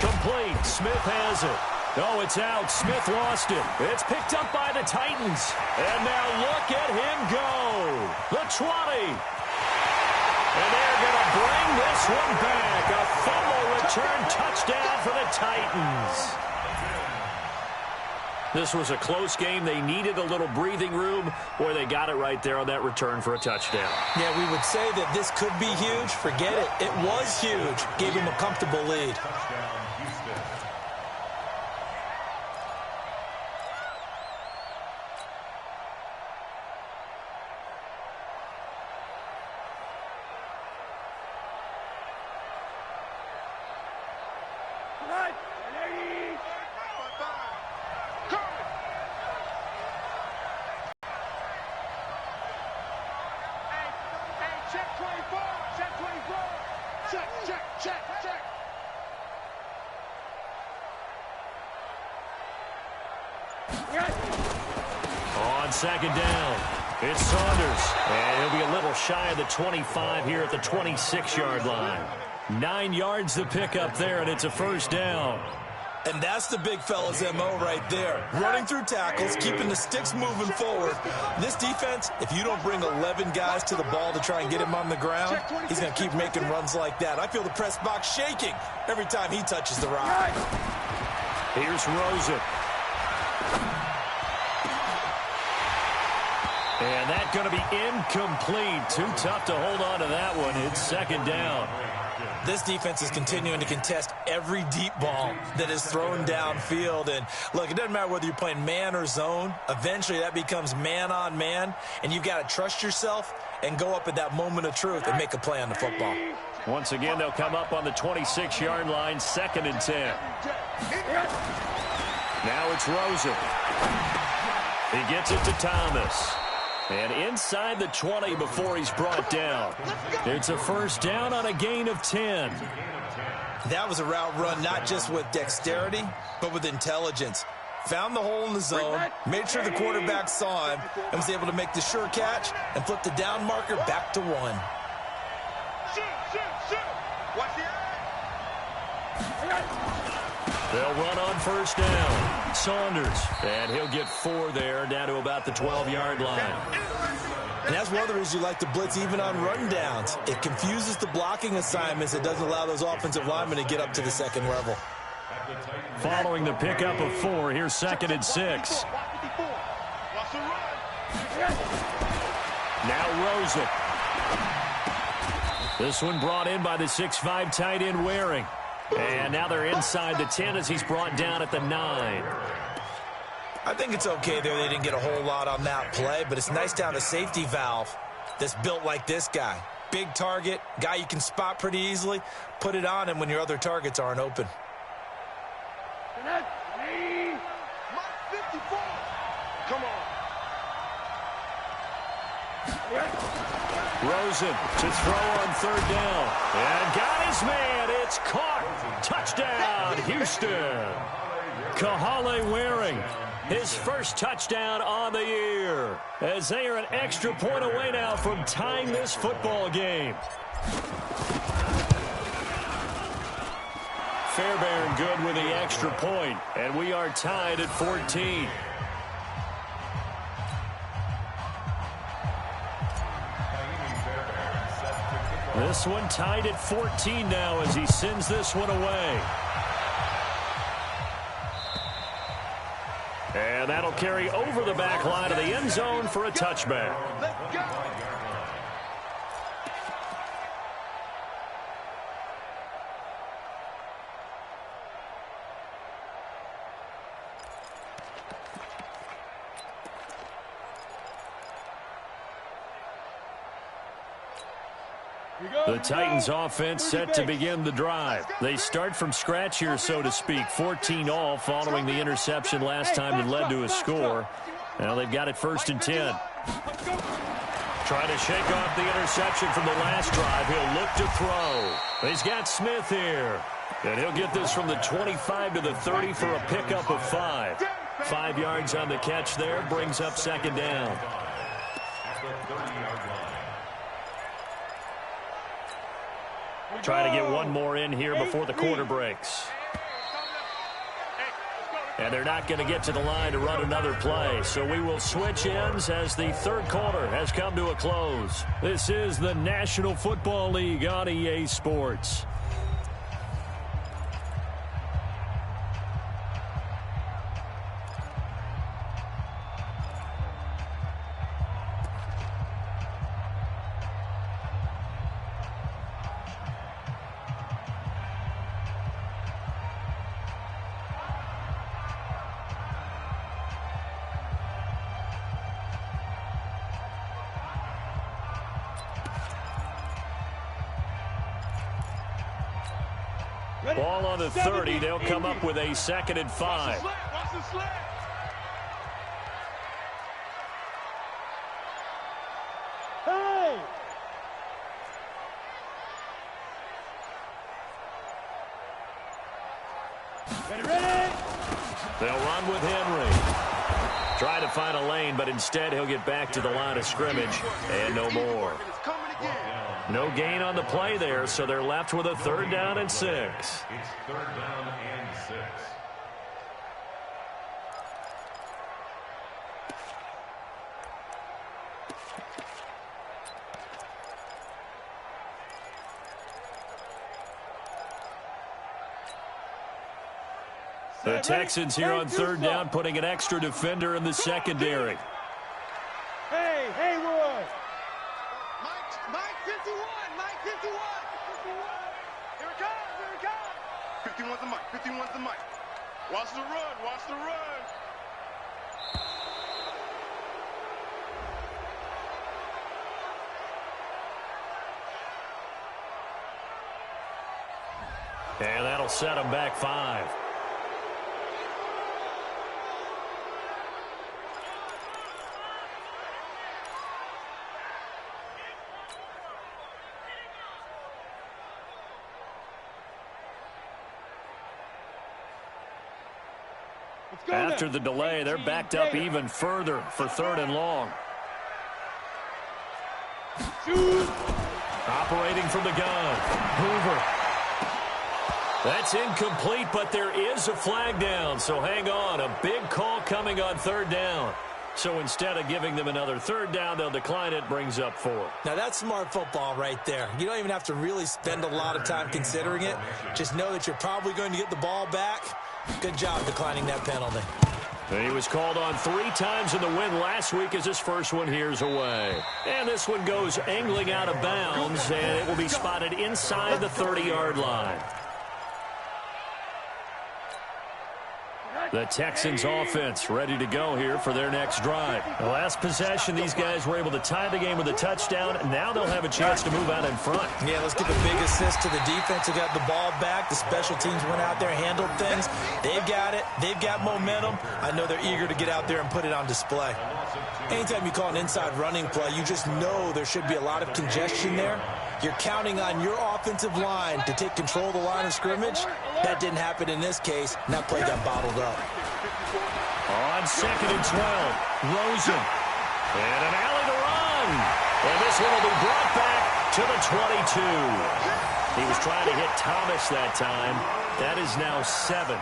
Complete. Smith has it. Oh, it's out. Smith lost it. It's picked up by the Titans. And now look at him go. The 20. And they're going to bring this one back. A fumble return touchdown for the Titans. This was a close game. They needed a little breathing room, or they got it right there on that return for a touchdown. Yeah, we would say that this could be huge. Forget it. It was huge. Gave him a comfortable lead. On 2nd down, it's Saunders. And he'll be a little shy of the 25 here at the 26-yard line. 9 yards to pick up there, and it's a first down. And that's the big fella's MO right there. Running through tackles, keeping the sticks moving forward. This defense, if you don't bring 11 guys to the ball to try and get him on the ground, he's going to keep making runs like that. I feel the press box shaking every time he touches the rock. Here's Rosen. And that's going to be incomplete. Too tough to hold on to that one. It's 2nd down. This defense is continuing to contest every deep ball that is thrown downfield. And, look, it doesn't matter whether you're playing man or zone. Eventually, that becomes man-on-man, and you've got to trust yourself and go up at that moment of truth and make a play on the football. Once again, they'll come up on the 26-yard line, 2nd and 10. Now it's Rosen. He gets it to Thomas. And inside the 20 before he's brought down. It's a first down on a gain of 10. That was a route run not just with dexterity, but with intelligence. Found the hole in the zone, made sure the quarterback saw him, and was able to make the sure catch and flip the down marker back to 1. Watch the They'll run on first down. Saunders, and he'll get 4 there, down to about the 12-yard line. And that's one of the reasons you like to blitz even on rundowns. It confuses the blocking assignments. It doesn't allow those offensive linemen to get up to the second level. Following the pickup of 4, here's 2nd and 6. Now Rosen. This one brought in by the 6'5" tight end Waring. And now they're inside the 10 as he's brought down at the 9. I think it's okay there. They didn't get a whole lot on that play, but it's nice to have a safety valve that's built like this guy. Big target, guy you can spot pretty easily. Put it on him when your other targets aren't open. Come on. Rosen to throw on third down. And got his man. It's caught. Touchdown, Houston. Kahale Waring, his first touchdown on the year, as they are an extra point away now from tying this football game. Fairbairn good with the extra point, and we are tied at 14. This one tied at 14 now as he sends this one away. And that'll carry over the back line of the end zone for a touchback. Let's go. The Titans offense set to begin the drive. They start from scratch here, so to speak. 14 all following the interception last time that led to a score. Now they've got it 1st and 10. Trying to shake off the interception from the last drive. He'll look to throw. He's got Smith here. And he'll get this from the 25 to the 30 for a pickup of 5. 5 yards on the catch there. Brings up 2nd down. Trying to get one more in here before the quarter breaks. And they're not going to get to the line to run another play. So we will switch ends as the 3rd quarter has come to a close. This is the National Football League on EA Sports. Ball on the 30. They'll come up with a 2nd and 5. Watch the slant. Hey! Ready? They'll run with Henry. Try to find a lane, but instead he'll get back to the line of scrimmage and no more. It's coming again. No gain on the play there, so they're left with a 3rd down and 6. It's 3rd down and 6. The Texans here on 3rd down, putting an extra defender in the secondary. Hey, Haywood! Mike 51, Mike 51. Here it comes, here it comes. 51's the Mike, 51's the Mike. Watch the run, watch the run. And that'll set him back 5. After the delay, they're backed up even further for 3rd and long. Operating from the gun. Hoover. That's incomplete, but there is a flag down, so hang on. A big call coming on 3rd down. So instead of giving them another 3rd down, they'll decline it, brings up 4. Now, that's smart football right there. You don't even have to really spend a lot of time considering it. Just know that you're probably going to get the ball back. Good job declining that penalty. And he was called on 3 times in the win last week as his first one here's away. And this one goes angling out of bounds, and it will be spotted inside the 30-yard line. The Texans offense ready to go here for their next drive. The last possession, these guys were able to tie the game with a touchdown. Now they'll have a chance to move out in front. Yeah, let's give a big assist to the defense who got the ball back. The special teams went out there, handled things. They've got it. They've got momentum. I know they're eager to get out there and put it on display. Anytime you call an inside running play, you just know there should be a lot of congestion there. You're counting on your offensive line to take control of the line of scrimmage. That didn't happen in this case, and that play got bottled up. On 2nd and 12, Rosen. And an alley to run. And this one will be brought back to the 22. He was trying to hit Thomas that time. That is now 7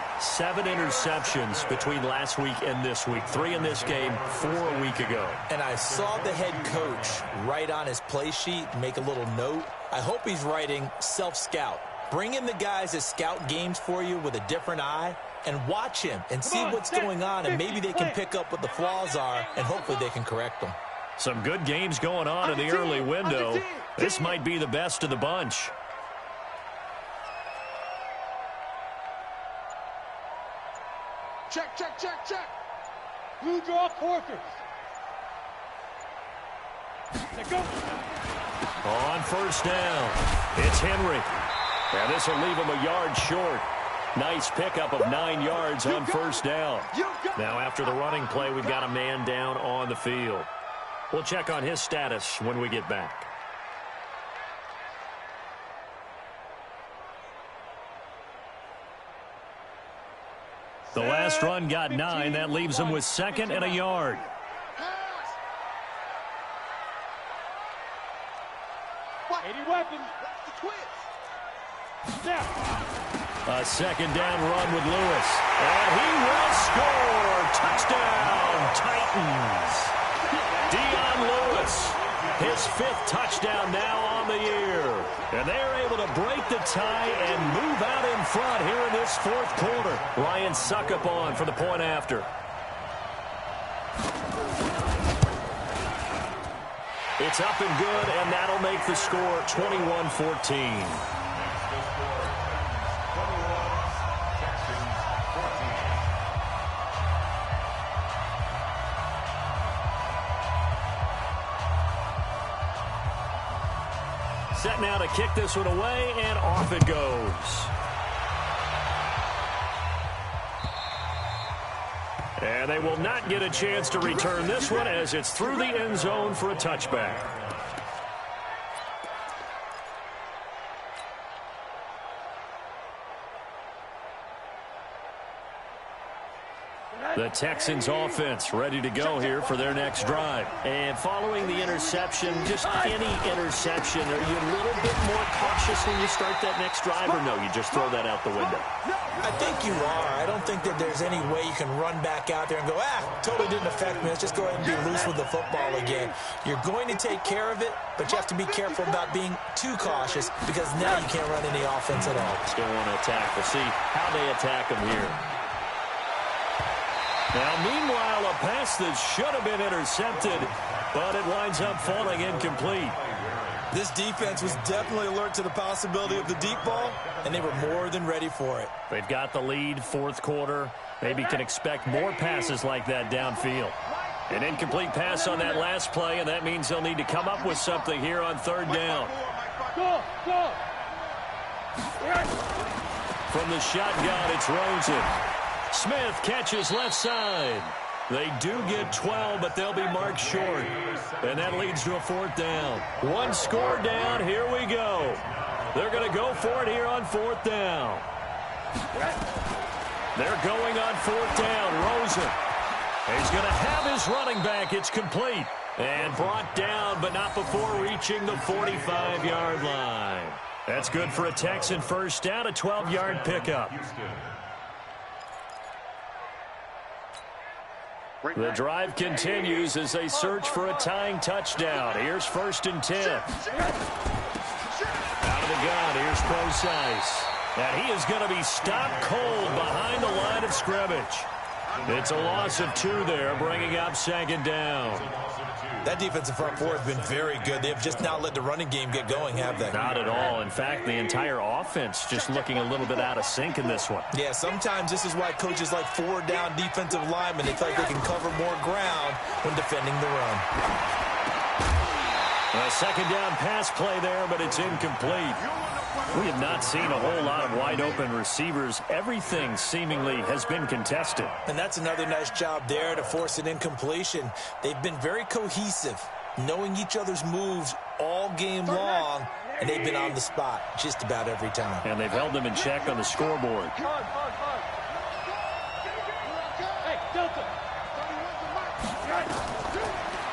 interceptions between last week and this week. 3 in this game, 4 a week ago. And I saw the head coach write on his play sheet, make a little note. I hope he's writing self-scout. Bring in the guys that scout games for you with a different eye and watch him and see what's going on, and maybe they can pick up what the flaws are, and hopefully they can correct them. Some good games going on in the early window. This might be the best of the bunch. Check, check, check, check. Blue draw quarters. Let go. On 1st down, it's Henry. And this will leave him a yard short. Nice pickup of 9 yards on 1st down. Now after the running play, we've got a man down on the field. We'll check on his status when we get back. The last run got 9. That leaves him with 2nd and a yard. Any weapons? A 2nd down run with Lewis. And he will score. Touchdown, Titans. Dion Lewis, his 5th touchdown now on the year. And they're able to break the tie and move out in front here in this 4th quarter. Ryan Suckup on for the point after. It's up and good, and that'll make the score 21-14. Set now to kick this one away, and off it goes. And they will not get a chance to return this one as it's through the end zone for a touchback. The Texans offense ready to go here for their next drive. And following the interception, just any interception, are you a little bit more cautious when you start that next drive, or no, you just throw that out the window? I think you are. I don't think that there's any way you can run back out there and go, totally didn't affect me. Let's just go ahead and be loose with the football again. You're going to take care of it, but you have to be careful about being too cautious because now you can't run any offense at all. Still want to attack. We'll see how they attack them here. Now, meanwhile, a pass that should have been intercepted, but it winds up falling incomplete. This defense was definitely alert to the possibility of the deep ball, and they were more than ready for it. They've got the lead, 4th quarter. Maybe can expect more passes like that downfield. An incomplete pass on that last play, and that means they'll need to come up with something here on 3rd down. Go, go. From the shotgun, it's Rosen. Smith catches left side. They do get 12, but they'll be marked short. And that leads to a 4th down. 1 score down. Here we go. They're going to go for it here on 4th down. They're going on 4th down. Rosen. He's going to have his running back. It's complete. And brought down, but not before reaching the 45-yard line. That's good for a Texan first down, a 12-yard pickup. The drive continues as they search for a tying touchdown. Here's 1st and 10. Out of the gun, here's Procise. And he is going to be stopped cold behind the line of scrimmage. It's a loss of 2 there, bringing up 2nd down. That defensive front 4 has been very good. They've just not let the running game get going, have they? Not at all. In fact, the entire offense just looking a little bit out of sync in this one. Yeah, sometimes this is why coaches like 4-down defensive linemen, they feel like they can cover more ground when defending the run. A 2nd down pass play there, but it's incomplete. We have not seen a whole lot of wide-open receivers. Everything seemingly has been contested. And that's another nice job there to force an incompletion. They've been very cohesive, knowing each other's moves all game long, and they've been on the spot just about every time. And they've held them in check on the scoreboard. Hey, Delta.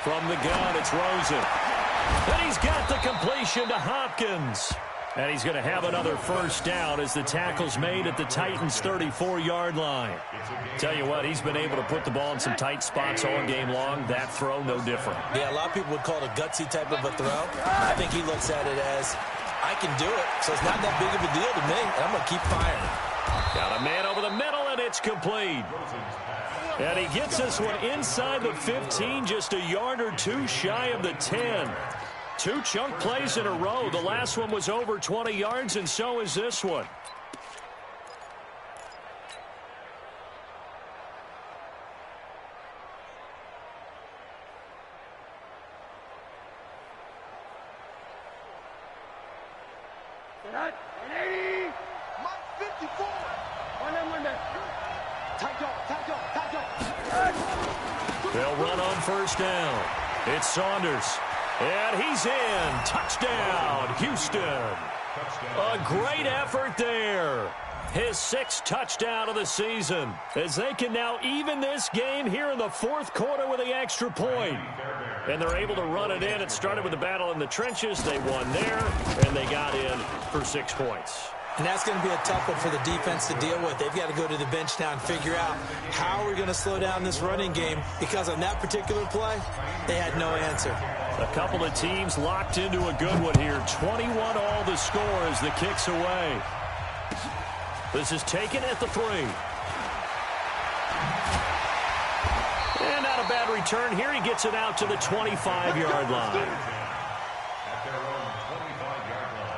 From the gun, it's Rosen. And he's got the completion to Hopkins. And he's going to have another first down as the tackle's made at the Titans' 34-yard line. Tell you what, he's been able to put the ball in some tight spots all game long. That throw, no different. Yeah, a lot of people would call it a gutsy type of a throw. I think he looks at it as, I can do it, so it's not that big of a deal to me, and I'm going to keep firing. Got a man over the middle, and it's complete. And he gets this one inside the 15, just a yard or two shy of the 10. Two chunk plays in a row. The last one was over 20 yards, and so is this one. That 180. Mike 54. One there. Tight dog. They'll run on first down. It's Saunders. And he's in. Touchdown, Houston. A great effort there. His sixth touchdown of the season, as they can now even this game here in the fourth quarter with the extra point. And they're able to run it in. It started with the battle in the trenches. They won there, and they got in for 6 points. And that's going to be a tough one for the defense to deal with. They've got to go to the bench now and figure out how we're going to slow down this running game, because on that particular play, they had no answer. A couple of teams locked into a good one here. 21 all the score as the kick's away. This is taken at the 3. And not a bad return here. He gets it out to the 25-yard line. At their own 25-yard line.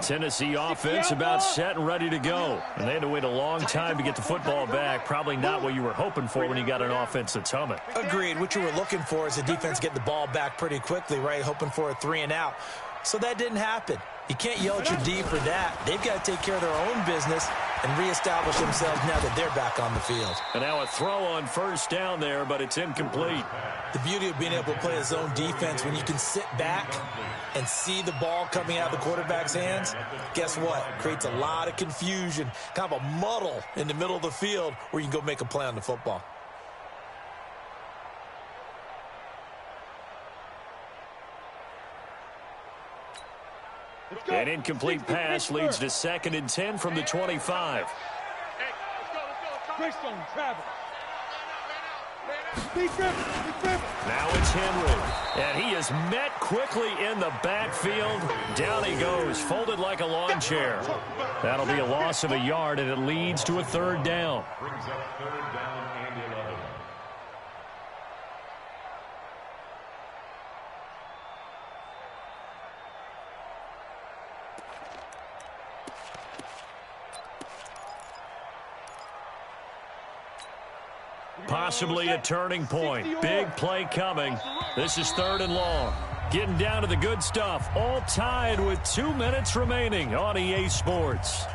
Tennessee offense about set and ready to go. And they had to wait a long time to get the football back. Probably not what you were hoping for when you got an offense that's humming. Agreed. What you were looking for is the defense get the ball back pretty quickly, right? Hoping for a 3 and out. So that didn't happen. You can't yell at your D for that. They've got to take care of their own business and reestablish themselves now that they're back on the field. And now a throw on first down there, but it's incomplete. The beauty of being able to play a zone defense, when you can sit back and see the ball coming out of the quarterback's hands, guess what? Creates a lot of confusion, kind of a muddle in the middle of the field where you can go make a play on the football. An incomplete pass leads to 2nd and 10 from the 25. Greystone, travel. Now it's Henry, and he is met quickly in the backfield. Down he goes, folded like a lawn chair. That'll be a loss of a yard, and it leads to a 3rd down. Brings up 3rd down and 11. Possibly a turning point. Big play coming. This is 3rd and long. Getting down to the good stuff. All tied with 2 minutes remaining on EA Sports.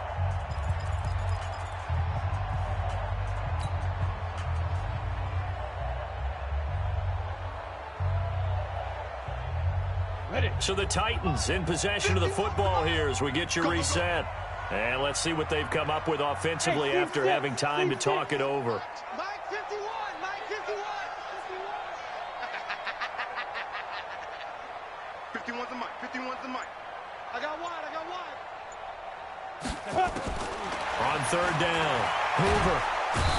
So the Titans in possession of the football here as we get you reset. And let's see what they've come up with offensively after having time to talk it over. Mike 51. Mike 51. 51's the mic. 51's the mic. I got wide. On 3rd down, Hoover.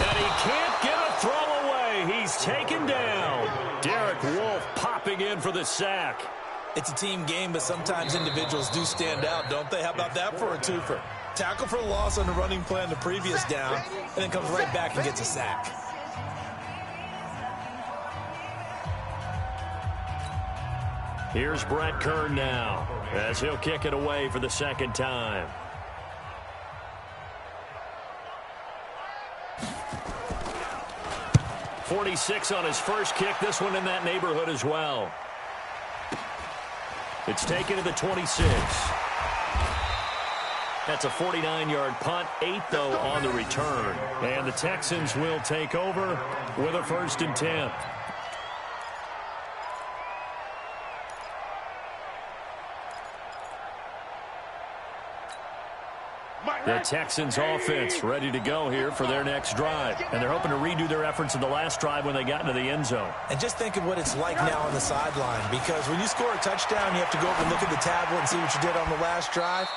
And he can't get a throw away. He's taken down. Derek Wolfe popping in for the sack. It's a team game, but sometimes individuals do stand out, don't they? How about that for a twofer? Tackle for a loss on the running play on the previous down, and then comes right back and gets a sack. Here's Brett Kern now, as he'll kick it away for the 2nd time. .46 on his first kick. This one in that neighborhood as well. It's taken to the 26. That's a 49-yard punt, 8, though, on the return. And the Texans will take over with a 1st and 10. The Texans offense ready to go here for their next drive. And they're hoping to redo their efforts in the last drive when they got into the end zone. And just think of what it's like now on the sideline, because when you score a touchdown, you have to go up and look at the tablet and see what you did on the last drive.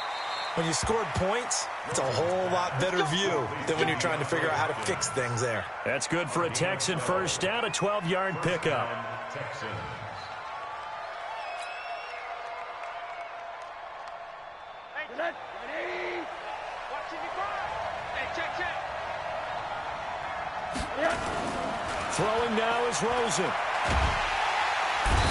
When you scored points, it's a whole lot better view than when you're trying to figure out how to fix things there. That's good for a Texan first down, a 12-yard pickup. Texans. Throwing now is Rosen.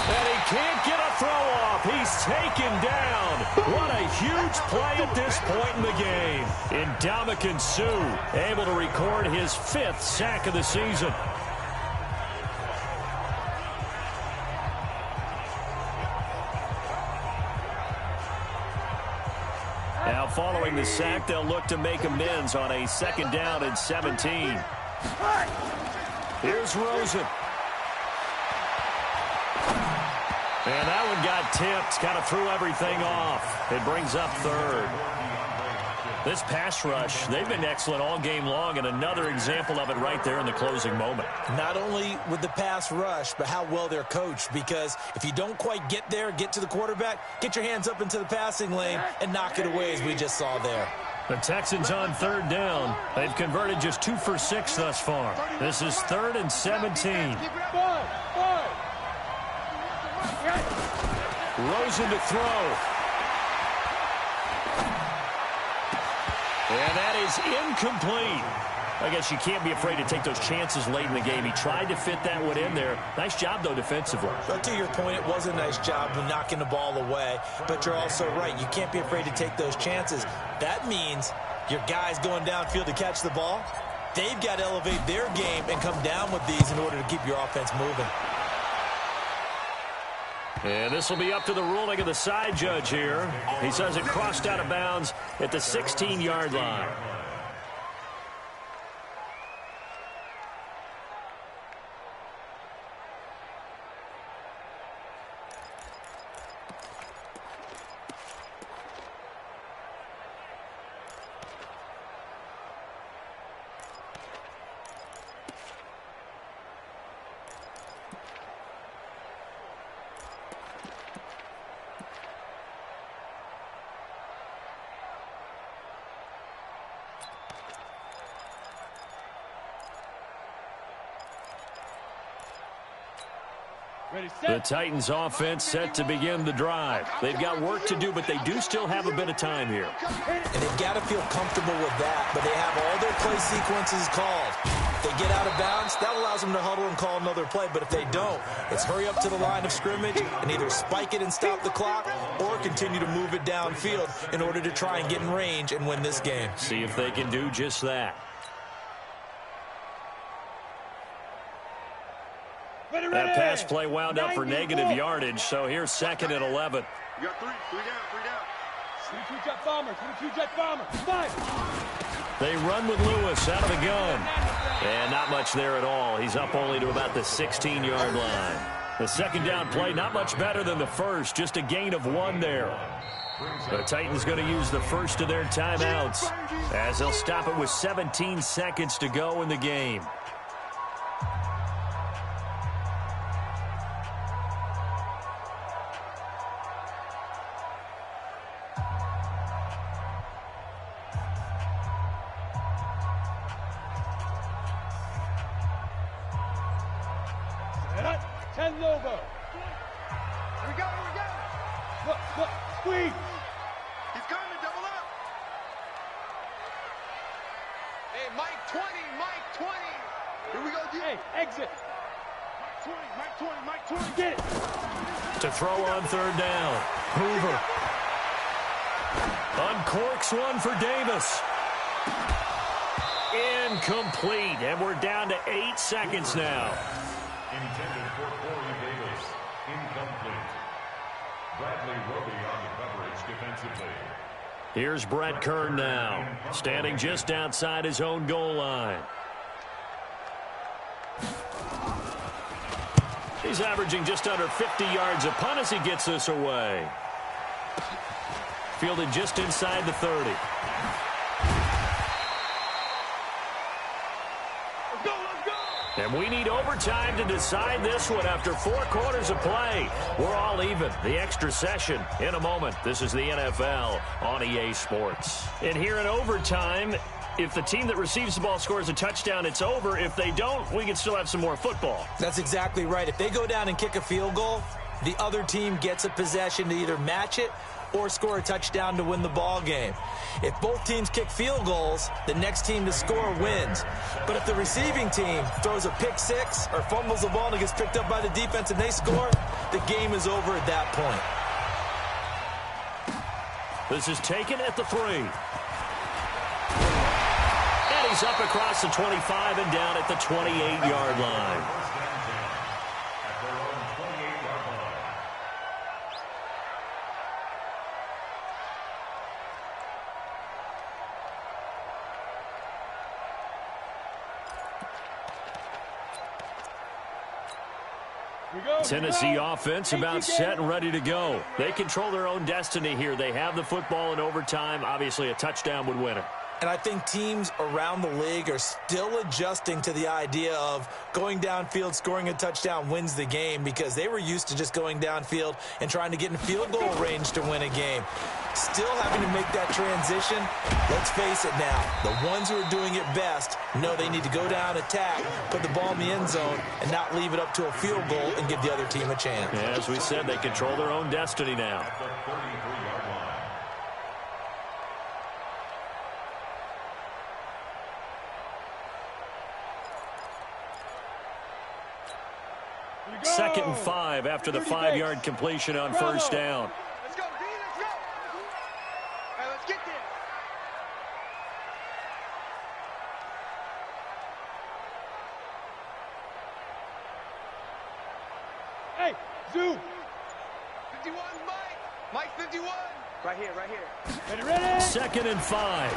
And he can't get a throw off. He's taken down. What a huge play at this point in the game. Ndamukong Suh able to record his 5th sack of the season. Now following the sack, they'll look to make amends on a 2nd down and 17. Here's Rosen. And that one got tipped, kind of threw everything off. It brings up 3rd. This pass rush, they've been excellent all game long, and another example of it right there in the closing moment. Not only with the pass rush, but how well they're coached, because if you don't quite get there, get to the quarterback, get your hands up into the passing lane and knock it away, as we just saw there. The Texans on 3rd down. They've converted just 2 for 6 thus far. This is 3rd and 17. Rosen to throw. And that is incomplete. I guess you can't be afraid to take those chances late in the game. He tried to fit that one in there. Nice job, though, defensively. But to your point, it was a nice job of knocking the ball away. But you're also right. You can't be afraid to take those chances. That means your guys going downfield to catch the ball, they've got to elevate their game and come down with these in order to keep your offense moving. And this will be up to the ruling of the side judge here. He says it crossed out of bounds at the 16-yard line. The Titans offense set to begin the drive. They've got work to do, but they do still have a bit of time here. And they've got to feel comfortable with that, but they have all their play sequences called. If they get out of bounds, that allows them to huddle and call another play, but if they don't, it's hurry up to the line of scrimmage and either spike it and stop the clock or continue to move it downfield in order to try and get in range and win this game. See if they can do just that. That pass play wound up for negative yardage, so here's 2nd and 11. You got 3 down. 22 jet bomber, 22 jet bomber. 5. They run with Lewis out of the gun. And not much there at all. He's up only to about the 16-yard line. The 2nd down play, not much better than the first, just a gain of 1 there. The Titans going to use the first of their timeouts as they'll stop it with 17 seconds to go in the game. Squeeze. He's coming, double up. Hey, Mike 20, Mike 20. Here we go, D. Hey, exit. Mike 20, Mike 20, Mike 20. Get it. To throw on 3rd down. Hoover. Uncorks one for Davis. Incomplete. And we're down to 8 seconds now. Intended for Corey Davis. Incomplete. Bradley Roby on the coverage defensively. Here's Brett Kern now, standing just outside his own goal line. He's averaging just under 50 yards a punt as he gets this away. Fielded just inside the 30. And we need overtime to decide this one after 4 quarters of play. We're all even. The extra session in a moment. This is the NFL on EA Sports. And here in overtime, if the team that receives the ball scores a touchdown, it's over. If they don't, we can still have some more football. That's exactly right. If they go down and kick a field goal, the other team gets a possession to either match it or score a touchdown to win the ball game. If both teams kick field goals, the next team to score wins. But if the receiving team throws a pick six or fumbles the ball and it gets picked up by the defense and they score, the game is over at that point. This is taken at the 3. And he's up across the 25 and down at the 28-yard line. Tennessee offense about set and ready to go. They control their own destiny here. They have the football in overtime. Obviously, a touchdown would win it. And I think teams around the league are still adjusting to the idea of going downfield, scoring a touchdown wins the game, because they were used to just going downfield and trying to get in field goal range to win a game. Still having to make that transition. Let's face it now, the ones who are doing it best know they need to go down, attack, put the ball in the end zone, and not leave it up to a field goal and give the other team a chance. As we said, they control their own destiny now. Second and 5 after the 5-yard completion on first down. Let's go, D, let's go. All right, let's get there. Hey, zoom. 51, Mike. Mike, 51. Right here, right here. Ready? Second and 5.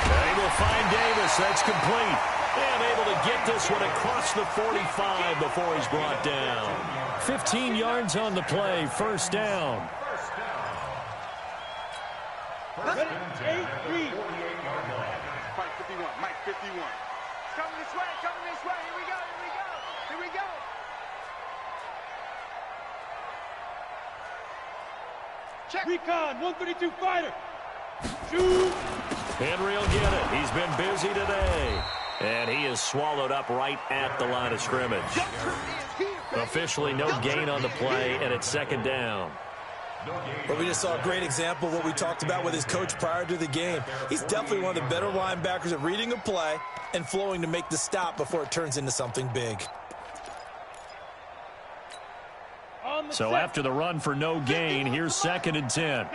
They will find Davis. That's complete. And able to get this one across the 45 before he's brought down. 15 yards on the play, first down. Ready? 8, 3. Mike 51, Mike 51. Coming this way, coming this way. Here we go, here we go, here we go. Check. Recon, 132 fighter. Shoot. Henry will get it. He's been busy today. And he is swallowed up right at the line of scrimmage. Officially no gain on the play, and it's second down. But we just saw a great example of what we talked about with his coach prior to the game. He's definitely one of the better linebackers at reading a play and flowing to make the stop before it turns into something big. So after the run for no gain, here's second and 10.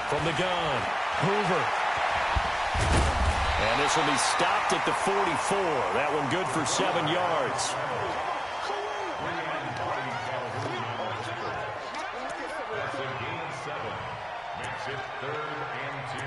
From the gun, Hoover. And this will be stopped at the 44. That one good for 7 yards. That's a gain of 7. Makes it 3rd and 2.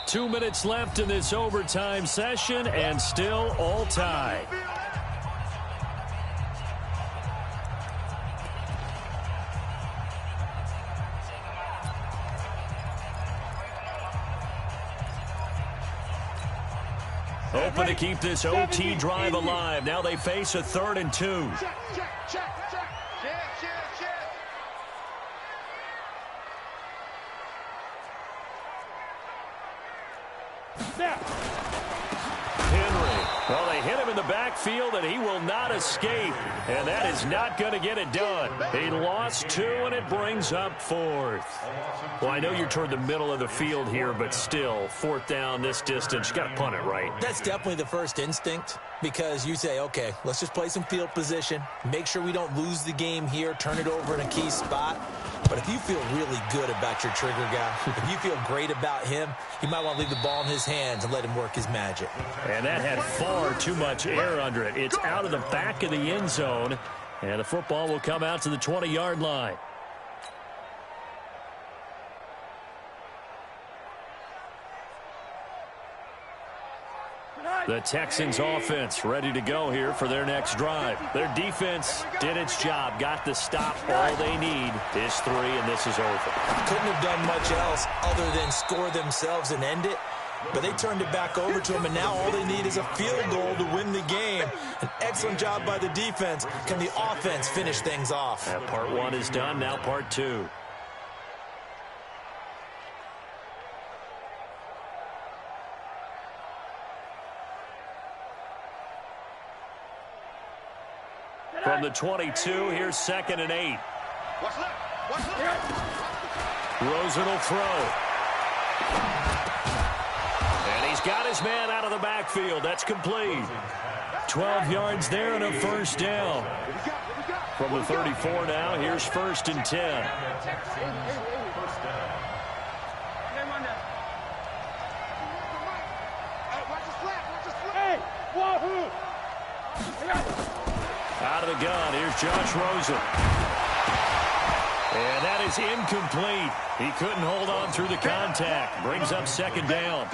Two minutes left in this overtime session, and still all tied. Open to keep this OT drive alive. Now they face a 3rd and 2. Check, check, check, check. Check, check, check. Henry. Well, they hit him in the backfield, and he will not escape. And that is not going to get it done. He lost 2, and it brings up 4th. Well, I know you're toward the middle of the field here, but still, 4th down this distance, you got to punt it, right? That's definitely the first instinct, because you say, okay, let's just play some field position, make sure we don't lose the game here, turn it over in a key spot. But if you feel really good about your trigger guy, if you feel great about him, you might want to leave the ball in his hands and let him work his magic. And that had far too much air under it. It's out of the back of the end zone, and the football will come out to the 20-yard line. The Texans offense ready to go here for their next drive. Their defense did its job, got the stop. All they need is 3, and this is over. Couldn't have done much else other than score themselves and end it. But they turned it back over to him, and now all they need is a field goal to win the game. An excellent job by the defense. Can the offense finish things off? Part 1 is done, now part 2. From the 22, here's 2nd and 8. Watch left. Watch left. Rosen will throw. And he's got his man out of the backfield. That's complete. 12 yards there and a 1st down. From the 34 now, here's 1st and 10. Hey, wahoo! Out of the gun, here's Josh Rosen. And that is incomplete. He couldn't hold on through the contact. Brings up 2nd down.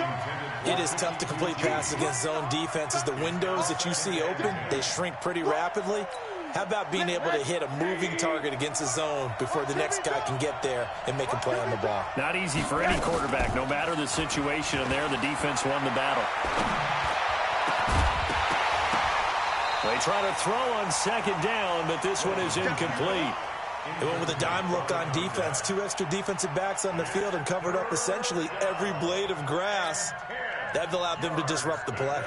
It is tough to complete passes against zone defenses. The windows that you see open, they shrink pretty rapidly. How about being able to hit a moving target against a zone before the next guy can get there and make a play on the ball? Not easy for any quarterback, no matter the situation. And there, the defense won the battle. They try to throw on 2nd down, but this one is incomplete. They went with a dime look on defense. 2 extra defensive backs on the field and covered up essentially every blade of grass. That allowed them to disrupt the play.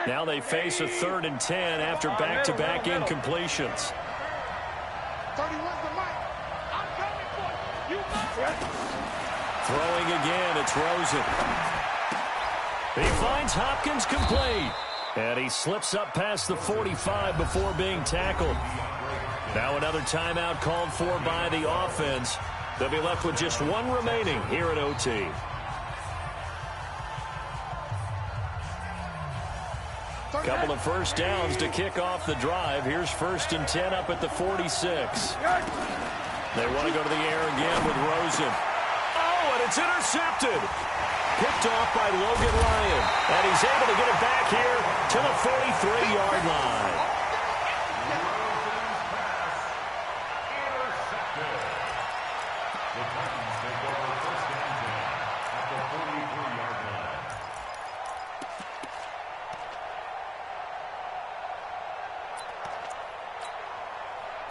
Now they face a 3rd and 10 after back-to-back incompletions. 31's the mic. I'm coming for you. Throwing again, it's Rosen. He finds Hopkins complete. And he slips up past the 45 before being tackled. Now another timeout called for by the offense. They'll be left with just 1 remaining here at OT. Couple of 1st downs to kick off the drive. Here's 1st and 10 up at the 46. They want to go to the air again with Rosen. Oh, and it's intercepted. Picked off by Logan Ryan. And he's able to get it back here to the 43-yard line.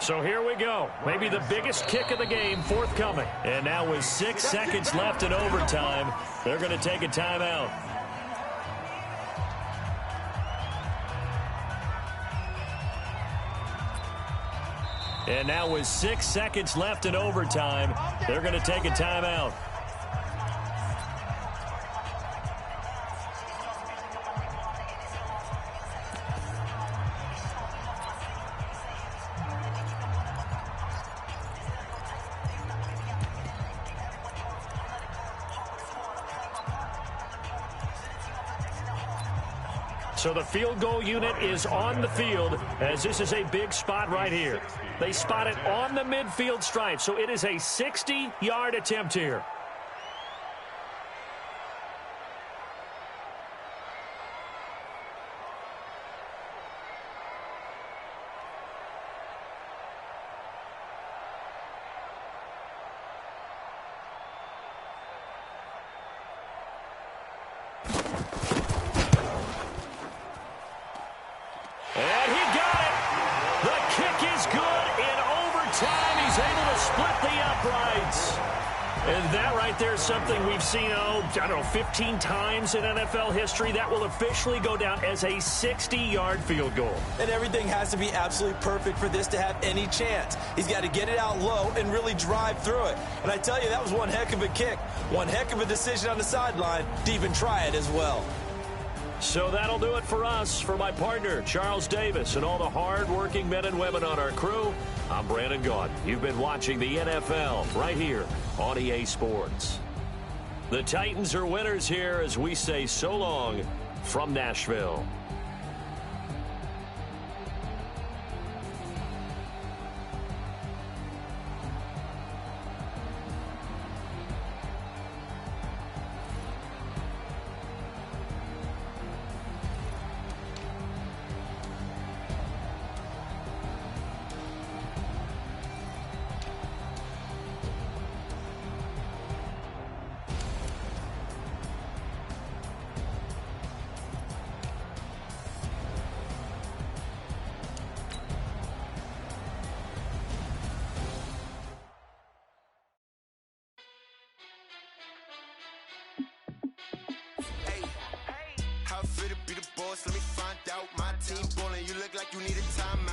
So here we go. Maybe the biggest kick of the game forthcoming. And now with 6 seconds left in overtime, they're going to take a timeout. And now with 6 seconds left in overtime, they're going to take a timeout. So the field goal unit is on the field, as this is a big spot right here. They spot it on the midfield stripe, so it is a 60-yard attempt here. And that right there is something we've seen, 15 times in NFL history. That will officially go down as a 60-yard field goal. And everything has to be absolutely perfect for this to have any chance. He's got to get it out low and really drive through it. And I tell you, that was one heck of a kick. One heck of a decision on the sideline to even try it as well. So that'll do it for us. For my partner, Charles Davis, and all the hard-working men and women on our crew, I'm Brandon Gaudin. You've been watching the NFL right here on EA Sports. The Titans are winners here as we say so long from Nashville. How fit to be the boss? Let me find out. My team ballin', you look like you need a timeout.